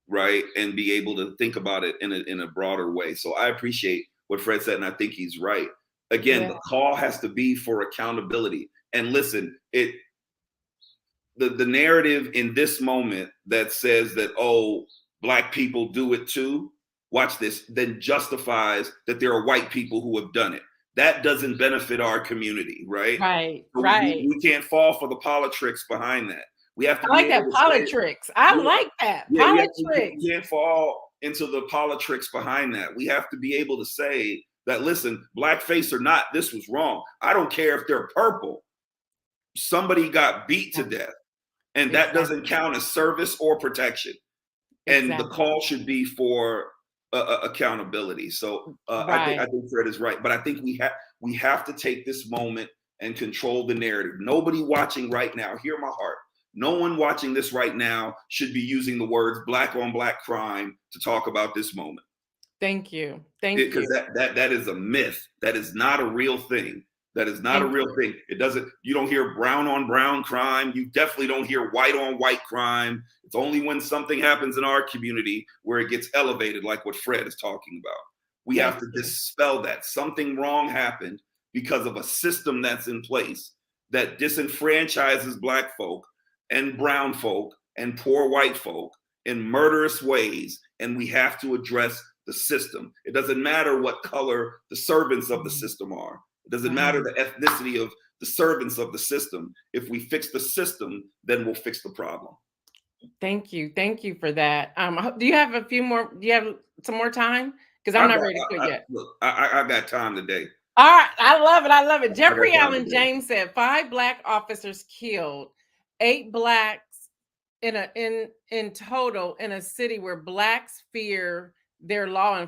Speaker 2: right, and be able to think about it in a broader way. So I appreciate what Fred said, and I think he's right. Again,
Speaker 1: Yeah.
Speaker 2: the call has to be for accountability. And listen, the narrative in this moment that says that, oh, Black people do it too, watch this, then justifies that there are white people who have done it. That doesn't benefit our community, right?
Speaker 1: Right.
Speaker 2: So
Speaker 1: Right.
Speaker 2: we can't fall for the politics behind that. We have to
Speaker 1: I
Speaker 2: be
Speaker 1: like
Speaker 2: able
Speaker 1: that
Speaker 2: to say,
Speaker 1: politics. I
Speaker 2: yeah,
Speaker 1: like that
Speaker 2: yeah,
Speaker 1: politics.
Speaker 2: we can't fall into the politics behind that. We have to be able to say that, listen, blackface or not, this was wrong. I don't care if they're purple. Somebody got beat to death. And that doesn't
Speaker 1: Exactly.
Speaker 2: count as service or protection. And the
Speaker 1: Exactly.
Speaker 2: call should be for accountability. So
Speaker 1: Right.
Speaker 2: I think Fred is right. But I think we have to take this moment and control the narrative. Nobody watching right now, hear my heart. No one watching this right now should be using the words black on black crime to talk about this moment.
Speaker 1: Thank you. Thank
Speaker 2: Because
Speaker 1: you.
Speaker 2: that is a myth. That is not a real thing. That is not a
Speaker 1: Thank
Speaker 2: real
Speaker 1: you.
Speaker 2: thing. It doesn't, you don't hear brown on brown crime. You definitely don't hear white on white crime. It's only when something happens in our community where it gets elevated, like what Fred is talking about. We
Speaker 1: Thank
Speaker 2: have to
Speaker 1: you.
Speaker 2: dispel that. Something wrong happened because of a system that's in place that disenfranchises Black folk and brown folk and poor white folk in murderous ways. And we have to address the system. It doesn't matter what color the servants of the system are. It doesn't matter the ethnicity of the servants of the system. If we fix the system, then we'll fix the problem.
Speaker 1: Thank you. Thank you for that. Do you have a few more? Do you have some more time? Because I'm not ready to quit yet.
Speaker 2: Look, I got time today.
Speaker 1: All right. I love it. I love it.
Speaker 2: I got
Speaker 1: Jeffrey
Speaker 2: time
Speaker 1: Allen
Speaker 2: today.
Speaker 1: James said 5 Black officers killed, 8 Blacks in total in a city where Blacks fear their law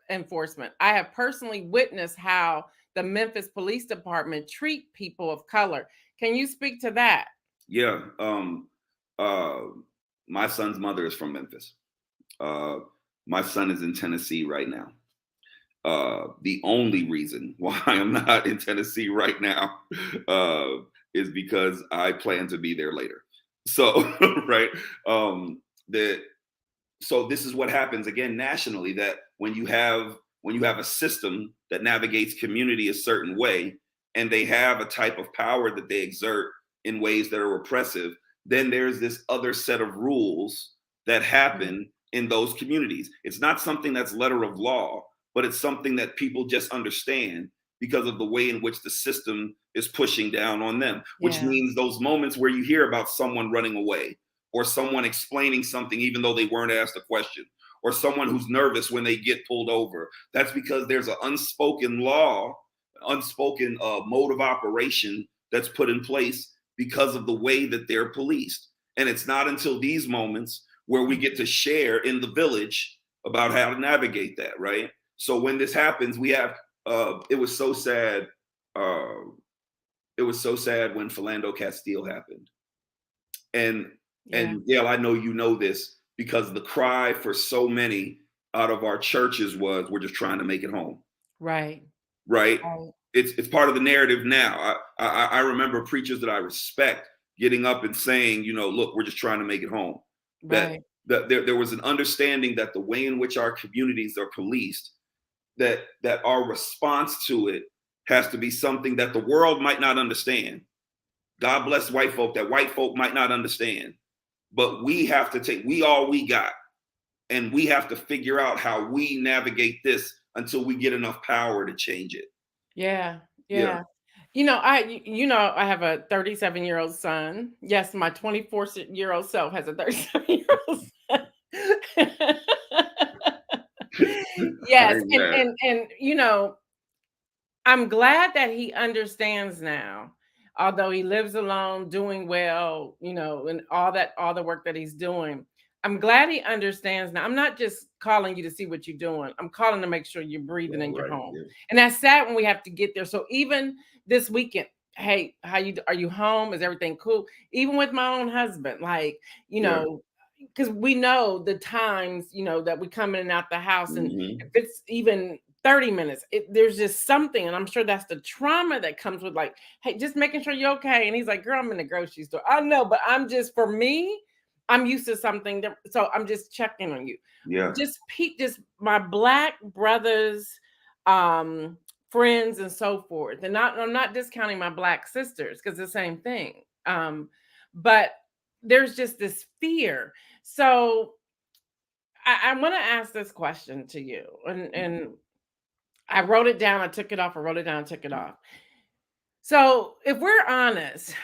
Speaker 1: enforcement. I have personally witnessed how the Memphis Police Department treat people of color. Can you speak to that?
Speaker 2: Yeah. My son's mother is from Memphis. My son is in Tennessee right now. The only reason why I'm not in Tennessee right now is because I plan to be there later. So, right. So this is what happens again nationally, that when you have a system that navigates community a certain way, and they have a type of power that they exert in ways that are oppressive, then there's this other set of rules that happen in those communities. It's not something that's letter of law, but it's something that people just understand because of the way in which the system is pushing down on them, which means those moments where you hear about someone running away, or someone explaining something even though they weren't asked a question, or someone who's nervous when they get pulled over. That's because there's an unspoken law, unspoken mode of operation that's put in place because of the way that they're policed. And it's not until these moments where we get to share in the village about how to navigate that, right? So when this happens, we have, it was so sad. It was so sad when Philando Castile happened. And Gail, I know you know this, because the cry for so many out of our churches was, we're just trying to make it home. Right. It's part of the narrative now. I remember preachers that I respect getting up and saying, look, we're just trying to make it home. That there was an understanding that the way in which our communities are policed, that our response to it has to be something that the world might not understand. God bless white folk, that white folk might not understand. But we have to we all we got. And we have to figure out how we navigate this until we get enough power to change it.
Speaker 1: Yeah. I have a 37-year-old son. Yes, my 24-year-old self has a 37-year-old son. Yes,
Speaker 2: Amen.
Speaker 1: and I'm glad that he understands now, although he lives alone, doing well, and all the work that he's doing. I'm glad he understands now. I'm not just calling you to see what you're doing. I'm calling to make sure you're breathing
Speaker 2: All
Speaker 1: in your
Speaker 2: right.
Speaker 1: home.
Speaker 2: Yeah.
Speaker 1: And that's sad when we have to get there. So even this weekend, hey, are you home? Is everything cool? Even with my own husband, like,
Speaker 2: Yeah.
Speaker 1: because we know the times, that we come in and out the house, and
Speaker 2: Hmm.
Speaker 1: if it's even 30 minutes, there's just something, and I'm sure that's the trauma that comes with, like, hey, just making sure you're okay. And he's like, girl, I'm in the grocery store. I know, but for me, I'm used to something so I'm just checking on you.
Speaker 2: Yeah.
Speaker 1: Just my Black brothers, um, friends, and so forth. And I'm not discounting my Black sisters, because the same thing. But there's just this fear. So I want to ask this question to you, and I wrote it down. I took it off. I wrote it down. I took it off. So if we're honest,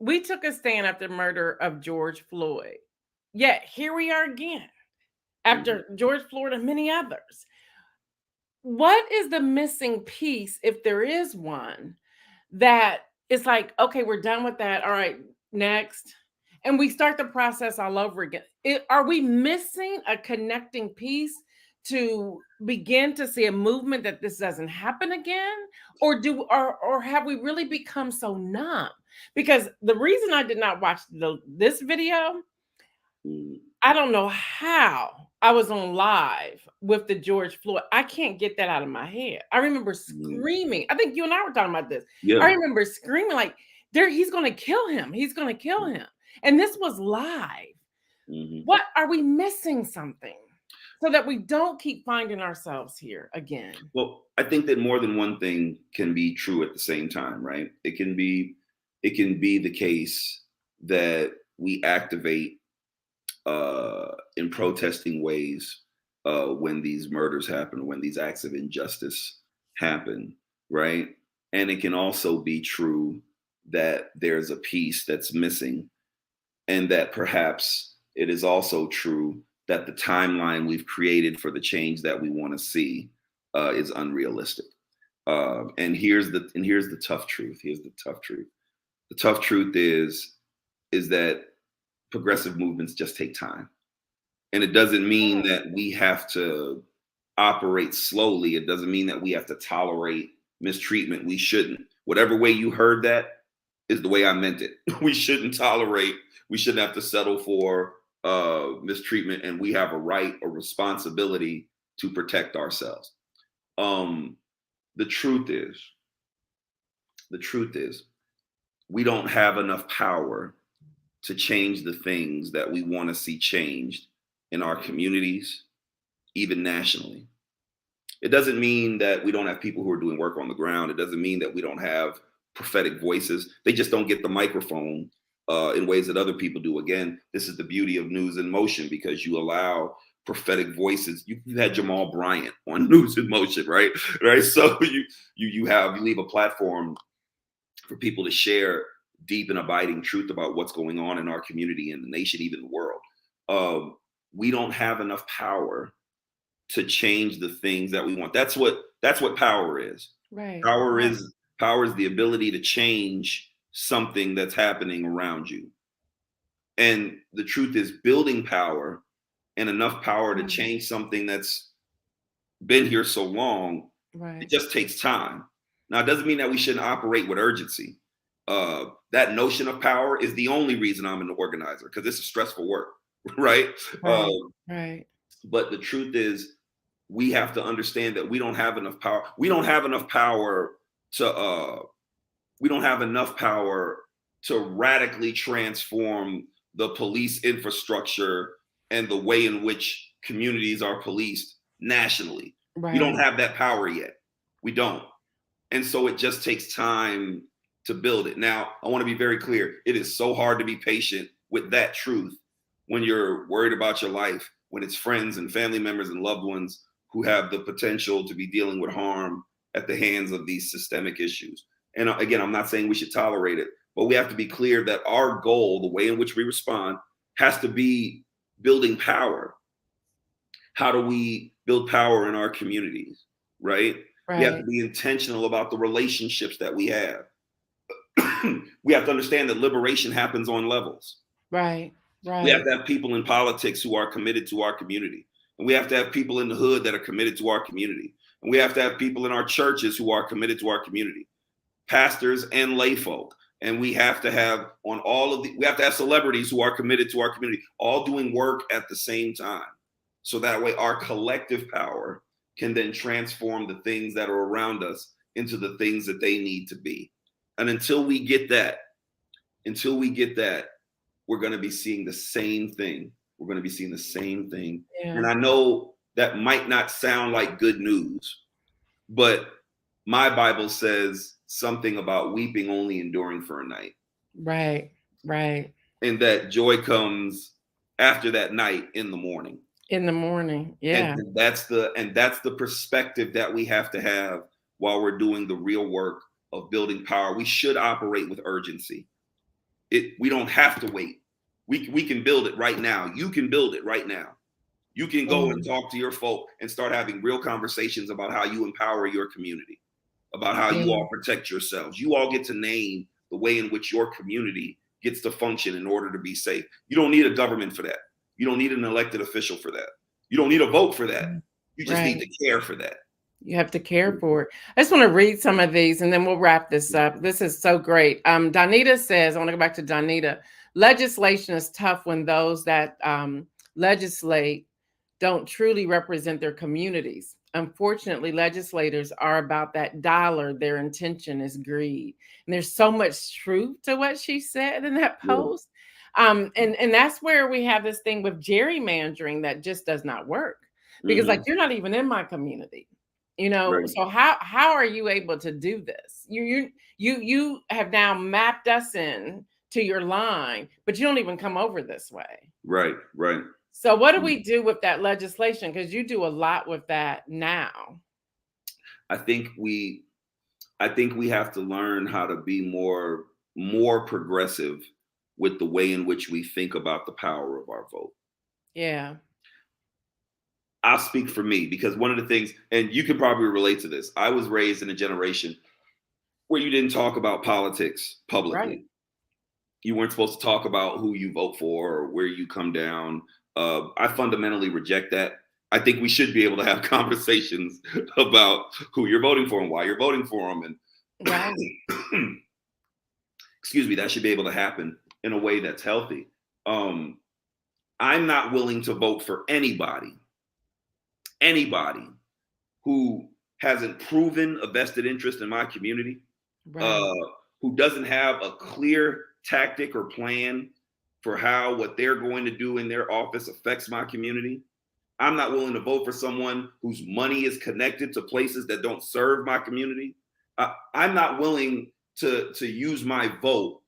Speaker 1: we took a stand after the murder of George Floyd. Yet here we are again
Speaker 2: Mhm.
Speaker 1: after George Floyd and many others. What is the missing piece, if there is one, that it's like, okay, we're done with that. All right, next. And we start the process all over again. Are we missing a connecting piece to begin to see a movement that this doesn't happen again? Or have we really become so numb? Because the reason I did not watch this video,
Speaker 2: Mhm.
Speaker 1: I don't know how I was on live with the George Floyd. I can't get that out of my head. I remember
Speaker 2: Mhm.
Speaker 1: screaming. I think you and I were talking about this. I
Speaker 2: Yeah.
Speaker 1: remember screaming like, "There, he's going to kill him. He's going to kill him." And this was live.
Speaker 2: Mhm.
Speaker 1: What are we missing something so that we don't keep finding ourselves here again?
Speaker 2: Well, I think that more than one thing can be true at the same time, right? It can be the case that we activate in protesting ways when these murders happen, when these acts of injustice happen, right? And it can also be true that there's a piece that's missing, and that perhaps it is also true that the timeline we've created for the change that we want to see is unrealistic. And here's the tough truth. Here's the tough truth. The tough truth is that progressive movements just take time, and it doesn't mean that we have to operate slowly. It doesn't mean that we have to tolerate mistreatment. We shouldn't. Whatever way you heard that is the way I meant it. We shouldn't tolerate, we shouldn't have to settle for mistreatment, and we have a right or responsibility to protect ourselves. Um, the truth is, the truth is, we don't have enough power to change the things that we want to see changed in our communities, even nationally. It doesn't mean that we don't have people who are doing work on the ground. It doesn't mean that we don't have prophetic voices. They just don't get the microphone in ways that other people do. Again, this is the beauty of News in Motion, because you allow prophetic voices. You had Jamal Bryant on News in Motion, right? Right. So you leave a platform for people to share deep and abiding truth about what's going on in our community and the nation, even the world. Um, we don't have enough power to change the things that we want. That's what power is.
Speaker 1: Right.
Speaker 2: Power
Speaker 1: Right.
Speaker 2: is power is the ability to change something that's happening around you. And the truth is, building power and enough power to
Speaker 1: Mm,
Speaker 2: change something that's been here so long, it
Speaker 1: right.
Speaker 2: just takes time. Now, it doesn't mean that we shouldn't operate with urgency. That notion of power is the only reason I'm an organizer, because it's a stressful work, right? Uh,
Speaker 1: Right. Right.
Speaker 2: but the truth is, we have to understand that we don't have enough power. We don't have enough power to we don't have enough power to radically transform the police infrastructure and the way in which communities are policed nationally. We don't
Speaker 1: Right.
Speaker 2: have that power yet. We don't. And so it just takes time to build it. Now, I want to be very clear. It is so hard to be patient with that truth when you're worried about your life, when it's friends and family members and loved ones who have the potential to be dealing with harm at the hands of these systemic issues. And again, I'm not saying we should tolerate it, but we have to be clear that our goal, the way in which we respond, has to be building power. How do we build power in our communities, right? We have to
Speaker 1: Right.
Speaker 2: be intentional about the relationships that we have. We have to understand that liberation happens on levels.
Speaker 1: Right.
Speaker 2: We have
Speaker 1: Right.
Speaker 2: to have people in politics who are committed to our community. And we have to have people in the hood that are committed to our community. And we have to have people in our churches who are committed to our community, pastors and lay folk. And we have to have we have to have celebrities who are committed to our community, all doing work at the same time. So that way our collective power can then transform the things that are around us into the things that they need to be. And until we get that, we're going to be seeing the same thing. We're going to be seeing the same thing.
Speaker 1: Yeah.
Speaker 2: And I know that might not sound like good news, but my Bible says something about weeping only enduring for a night.
Speaker 1: Right. Right.
Speaker 2: And that joy comes after that night in the morning.
Speaker 1: In the morning. Yeah.
Speaker 2: And that's the perspective that we have to have while we're doing the real work of building power. We should operate with urgency. We don't have to wait. We can build it right now. You can build it right now. You can go and talk to your folk and start having real conversations about how you empower your community, about how you all protect yourselves. You all get to name the way in which your community gets to function in order to be safe. You don't need a government for that. You don't need an elected official for that. You don't need a vote for that. You just need to care for that.
Speaker 1: You have to care for it. I just want to read some of these and then we'll wrap this up. This is so great. Donita says, I want to go back to Donita. Legislation is tough when those that legislate don't truly represent their communities. Unfortunately, legislators are about that dollar. Their intention is greed. And there's so much truth to what she said in that post. And that's where we have this thing with gerrymandering that just does not work. Because like, you're not even in my community. You know,
Speaker 2: Right.
Speaker 1: So how are you able to do this? You have now mapped us in to your line, but you don't even come over this way.
Speaker 2: Right.
Speaker 1: So what do we do with that legislation? Because you do a lot with that now.
Speaker 2: I think we have to learn how to be more progressive with the way in which we think about the power of our vote.
Speaker 1: Yeah.
Speaker 2: I'll speak for me because one of the things, and you can probably relate to this, I was raised in a generation where you didn't talk about politics publicly.
Speaker 1: Right.
Speaker 2: You weren't supposed to talk about who you vote for or where you come down. I fundamentally reject that. I think we should be able to have conversations about who you're voting for and why you're voting for them. And excuse me, that should be able to happen in a way that's healthy. I'm not willing to vote for anybody who hasn't proven a vested interest in my community, who doesn't have a clear tactic or plan for how what they're going to do in their office affects my community. I'm not willing to vote for someone whose money is connected to places that don't serve my community. I'm not willing to use my vote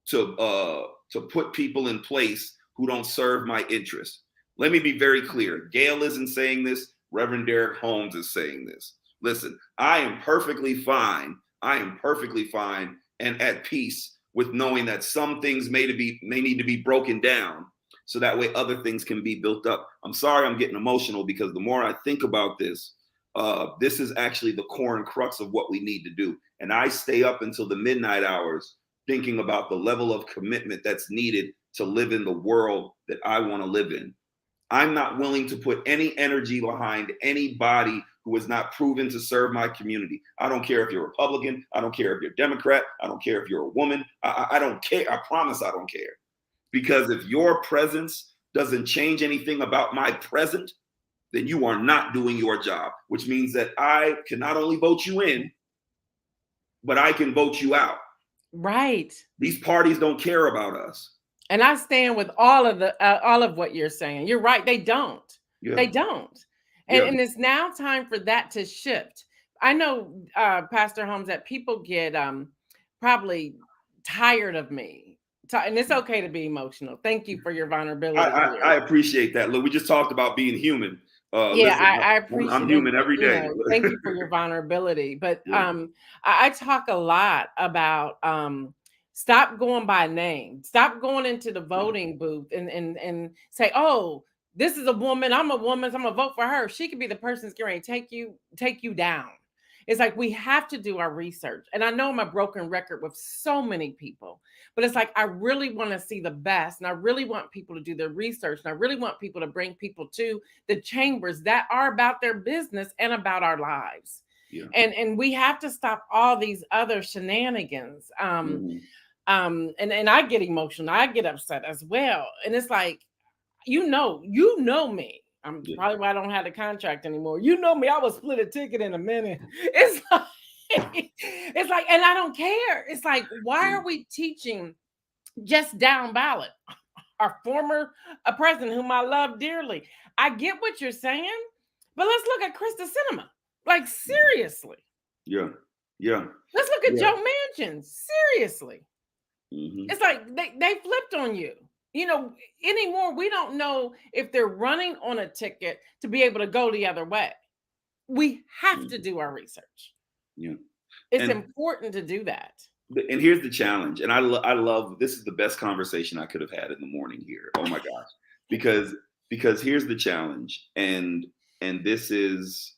Speaker 2: to put people in place who don't serve my interests. Let me be very clear. Gail isn't saying this. Reverend Derrick Holmes is saying this. Listen, I am perfectly fine and at peace with knowing that some things may need to be broken down so that way other things can be built up. I'm sorry I'm getting emotional because the more I think about this, this is actually the core and crux of what we need to do. And I stay up until the midnight hours thinking about the level of commitment that's needed to live in the world that I want to live in. I'm not willing to put any energy behind anybody who is not proven to serve my community. I don't care if you're Republican. I don't care if you're Democrat. I don't care if you're a woman. I don't care. I promise I don't care. Because if your presence doesn't change anything about my present, then you are not doing your job, which means that I can not only vote you in, but I can vote you out.
Speaker 1: Right.
Speaker 2: These parties don't care about us.
Speaker 1: And I stand with all of what you're saying. You're right. They don't.
Speaker 2: Yeah.
Speaker 1: They don't. And it's now time for that to shift. I know, Pastor Holmes, that people get probably tired of me. And it's okay to be emotional. Thank you for your vulnerability.
Speaker 2: I appreciate that. Look, we just talked about being human.
Speaker 1: Yeah,
Speaker 2: Listen,
Speaker 1: I
Speaker 2: I'm
Speaker 1: appreciate and
Speaker 2: human every
Speaker 1: you
Speaker 2: day.
Speaker 1: know, thank you for your vulnerability. But
Speaker 2: Yeah.
Speaker 1: I talk a lot about stop going by name. Stop going into the voting booth and say, oh, this is a woman, I'm a woman, so I'm gonna vote for her. She could be the person that's going to take you down. It's like we have to do our research. And I know I'm a broken record with so many people, but it's like I really want to see the best. And I really want people to do their research. And I really want people to bring people to the chambers that are about their business and about our lives.
Speaker 2: Yeah.
Speaker 1: And we have to stop all these other shenanigans.
Speaker 2: Mhm.
Speaker 1: And I get emotional, I get upset as well. And it's like, you know me. I'm
Speaker 2: Yeah.
Speaker 1: probably why I don't have the contract anymore. You know me, I will split a ticket in a minute. It's like, it's like, and I don't care. It's like, why are we teaching just down ballot? Our former president, whom I love dearly. I get what you're saying, but let's look at Krista Cinema. Like, seriously.
Speaker 2: Yeah. Yeah.
Speaker 1: Let's look at
Speaker 2: Yeah.
Speaker 1: Joe Manchin. Seriously.
Speaker 2: Mhm.
Speaker 1: It's like they flipped on you. You know, anymore, we don't know if they're running on a ticket to be able to go the other way. We have to do our research.
Speaker 2: Yeah.
Speaker 1: It's
Speaker 2: And
Speaker 1: important to do that.
Speaker 2: and here's the challenge. And I love this is the best conversation I could have had in the morning here. Oh my gosh. Because here's the challenge. And this is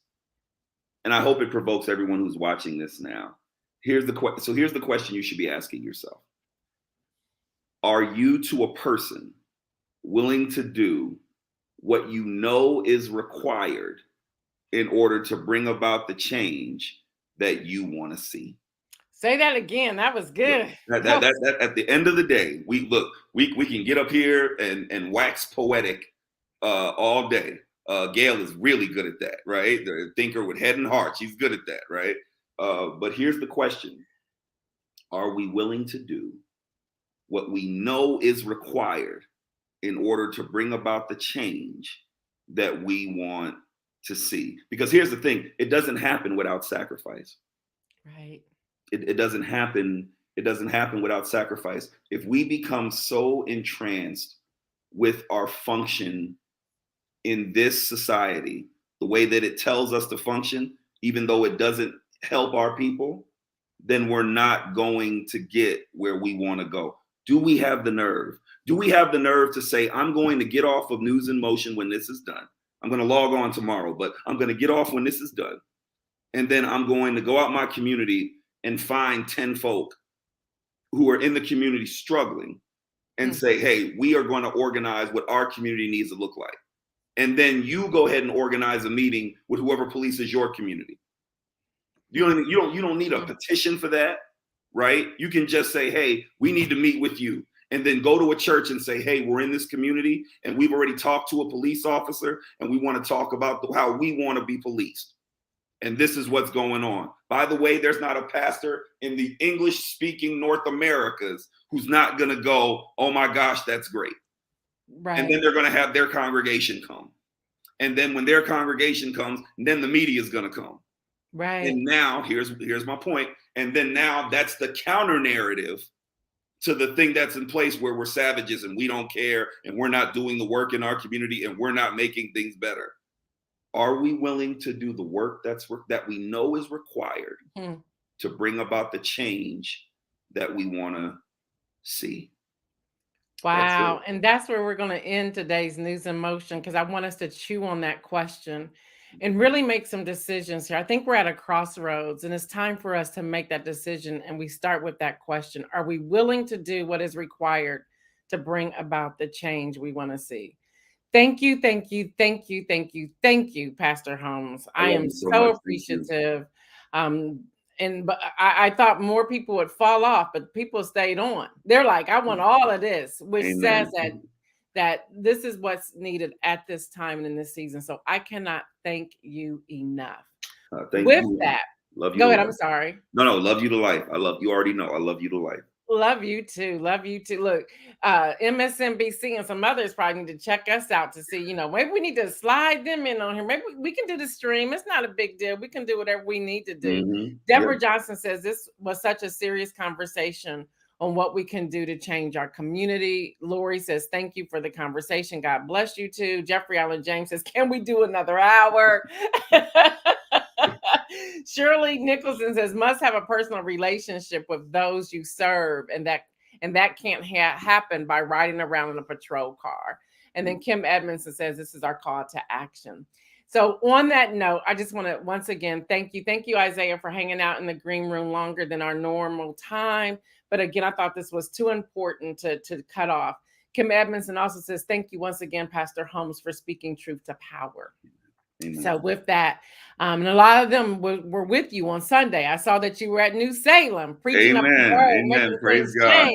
Speaker 2: and I hope it provokes everyone who's watching this now. Here's the question you should be asking yourself. Are you to a person willing to do what you know is required in order to bring about the change that you want to see?
Speaker 1: Say that again. That was good.
Speaker 2: That at the end of the day, we can get up here and wax poetic all day. Gail is really good at that, right? The thinker with head and heart. She's good at that, right? But here's the question. Are we willing to do what we know is required in order to bring about the change that we want to see? Because here's the thing, it doesn't happen without sacrifice.
Speaker 1: Right.
Speaker 2: It doesn't happen. It doesn't happen without sacrifice. If we become so entranced with our function in this society, the way that it tells us to function, even though it doesn't help our people, then we're not going to get where we want to go. Do we have the nerve? Do we have the nerve to say, I'm going to get off of News in Motion when this is done? I'm going to log on tomorrow, but I'm going to get off when this is done. And then I'm going to go out my community and find 10 folk who are in the community struggling and say, hey, we are going to organize what our community needs to look like. And then you go ahead and organize a meeting with whoever polices your community. You don't need a petition for that, right? You can just say, hey, we need to meet with you. And then go to a church and say, hey, we're in this community and we've already talked to a police officer and we want to talk about how we want to be policed. And this is what's going on. By the way, there's not a pastor in the English-speaking North Americas who's not going to go, oh my gosh, that's great. Right. And then they're going to have their congregation come. And then when their congregation comes, then the media is going to come. Right. And now here's my point. And then now that's the counter narrative to the thing that's in place where we're savages and we don't care and we're not doing the work in our community and we're not making things better. Are we willing to do the work that we know is required to bring about the change that we want to see?
Speaker 1: Wow. And that's where we're going to end today's News in Motion, because I want us to chew on that question and really make some decisions here. I think we're at a crossroads and it's time for us to make that decision. And we start with that question. Are we willing to do what is required to bring about the change we want to see? Thank you, thank you, thank you, thank you, thank you, Pastor Holmes. I am so appreciative. But I thought more people would fall off, but people stayed on. They're like, I want all of this, which says that this is what's needed at this time and in this season. So I cannot thank you enough. With that,
Speaker 2: love you.
Speaker 1: Go ahead. I'm sorry.
Speaker 2: No, love you to life. I love you. Already know. I love you to life.
Speaker 1: Love you too. Love you too. Look, MSNBC and some others probably need to check us out to see, maybe we need to slide them in on here. Maybe we can do the stream. It's not a big deal. We can do whatever we need to do. Deborah Johnson says this was such a serious conversation on what we can do to change our community. Lori says, thank you for the conversation. God bless you too. Jeffrey Allen James says, can we do another hour? Shirley Nicholson says, must have a personal relationship with those you serve, and that can't happen by riding around in a patrol car. And then Kim Edmondson says, this is our call to action. So on that note, I just want to once again thank you. Thank you, Isaiah, for hanging out in the green room longer than our normal time. But again, I thought this was too important to cut off. Kim Edmondson also says, thank you once again, Pastor Holmes, for speaking truth to power. Amen. So with that, and a lot of them were with you on Sunday. I saw that you were at New Salem preaching up the word.
Speaker 2: Amen. Praise God.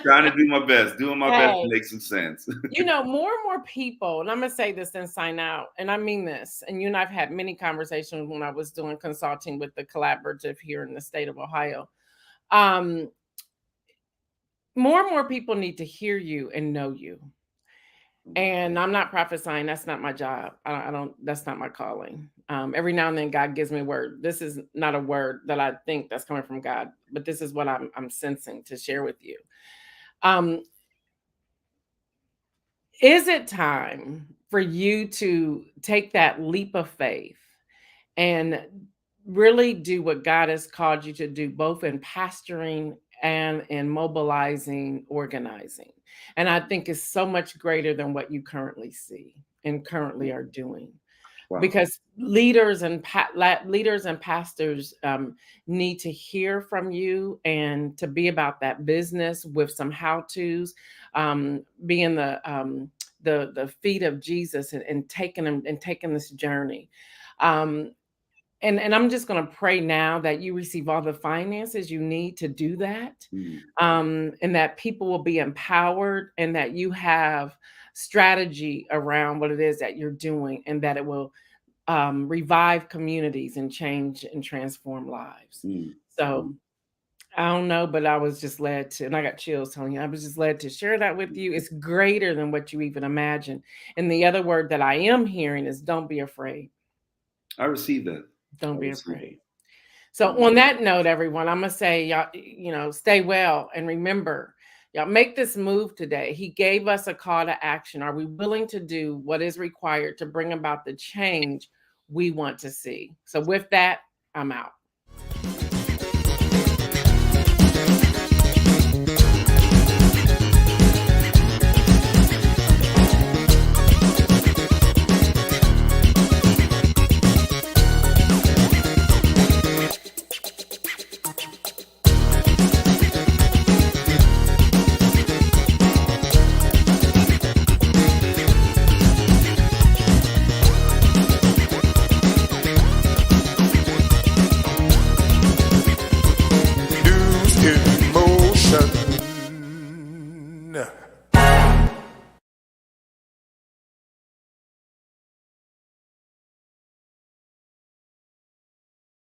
Speaker 2: Trying to do my best, doing my best to make some sense.
Speaker 1: You know, more and more people, and I'm going to say this and sign out, and I mean this, and you and I've had many conversations when I was doing consulting with the collaborative here in the state of Ohio. More and more people need to hear you and know you. And I'm not prophesying. That's not my job. That's not my calling. Every now and then God gives me a word. This is not a word that I think that's coming from God, but this is what I'm sensing to share with you. Is it time for you to take that leap of faith and really do what God has called you to do, both in pastoring and in mobilizing, organizing? And I think it's so much greater than what you currently see and currently are doing. Wow. Because leaders and pastors need to hear from you and to be about that business with some how-tos, being the feet of Jesus and taking this journey. And I'm just going to pray now that you receive all the finances you need to do that, and that people will be empowered, and that you have strategy around what it is that you're doing, and that it will revive communities and change and transform lives. So I don't know, but I was just led to, and I got chills telling you, I was just led to share that with you. It's greater than what you even imagine. And the other word that I am hearing is don't be afraid.
Speaker 2: I received that.
Speaker 1: Don't be afraid. So on that note, everyone, I'm going to say, y'all, stay well. And remember, y'all, make this move today. He gave us a call to action. Are we willing to do what is required to bring about the change we want to see? So with that, I'm out.
Speaker 3: News in motion.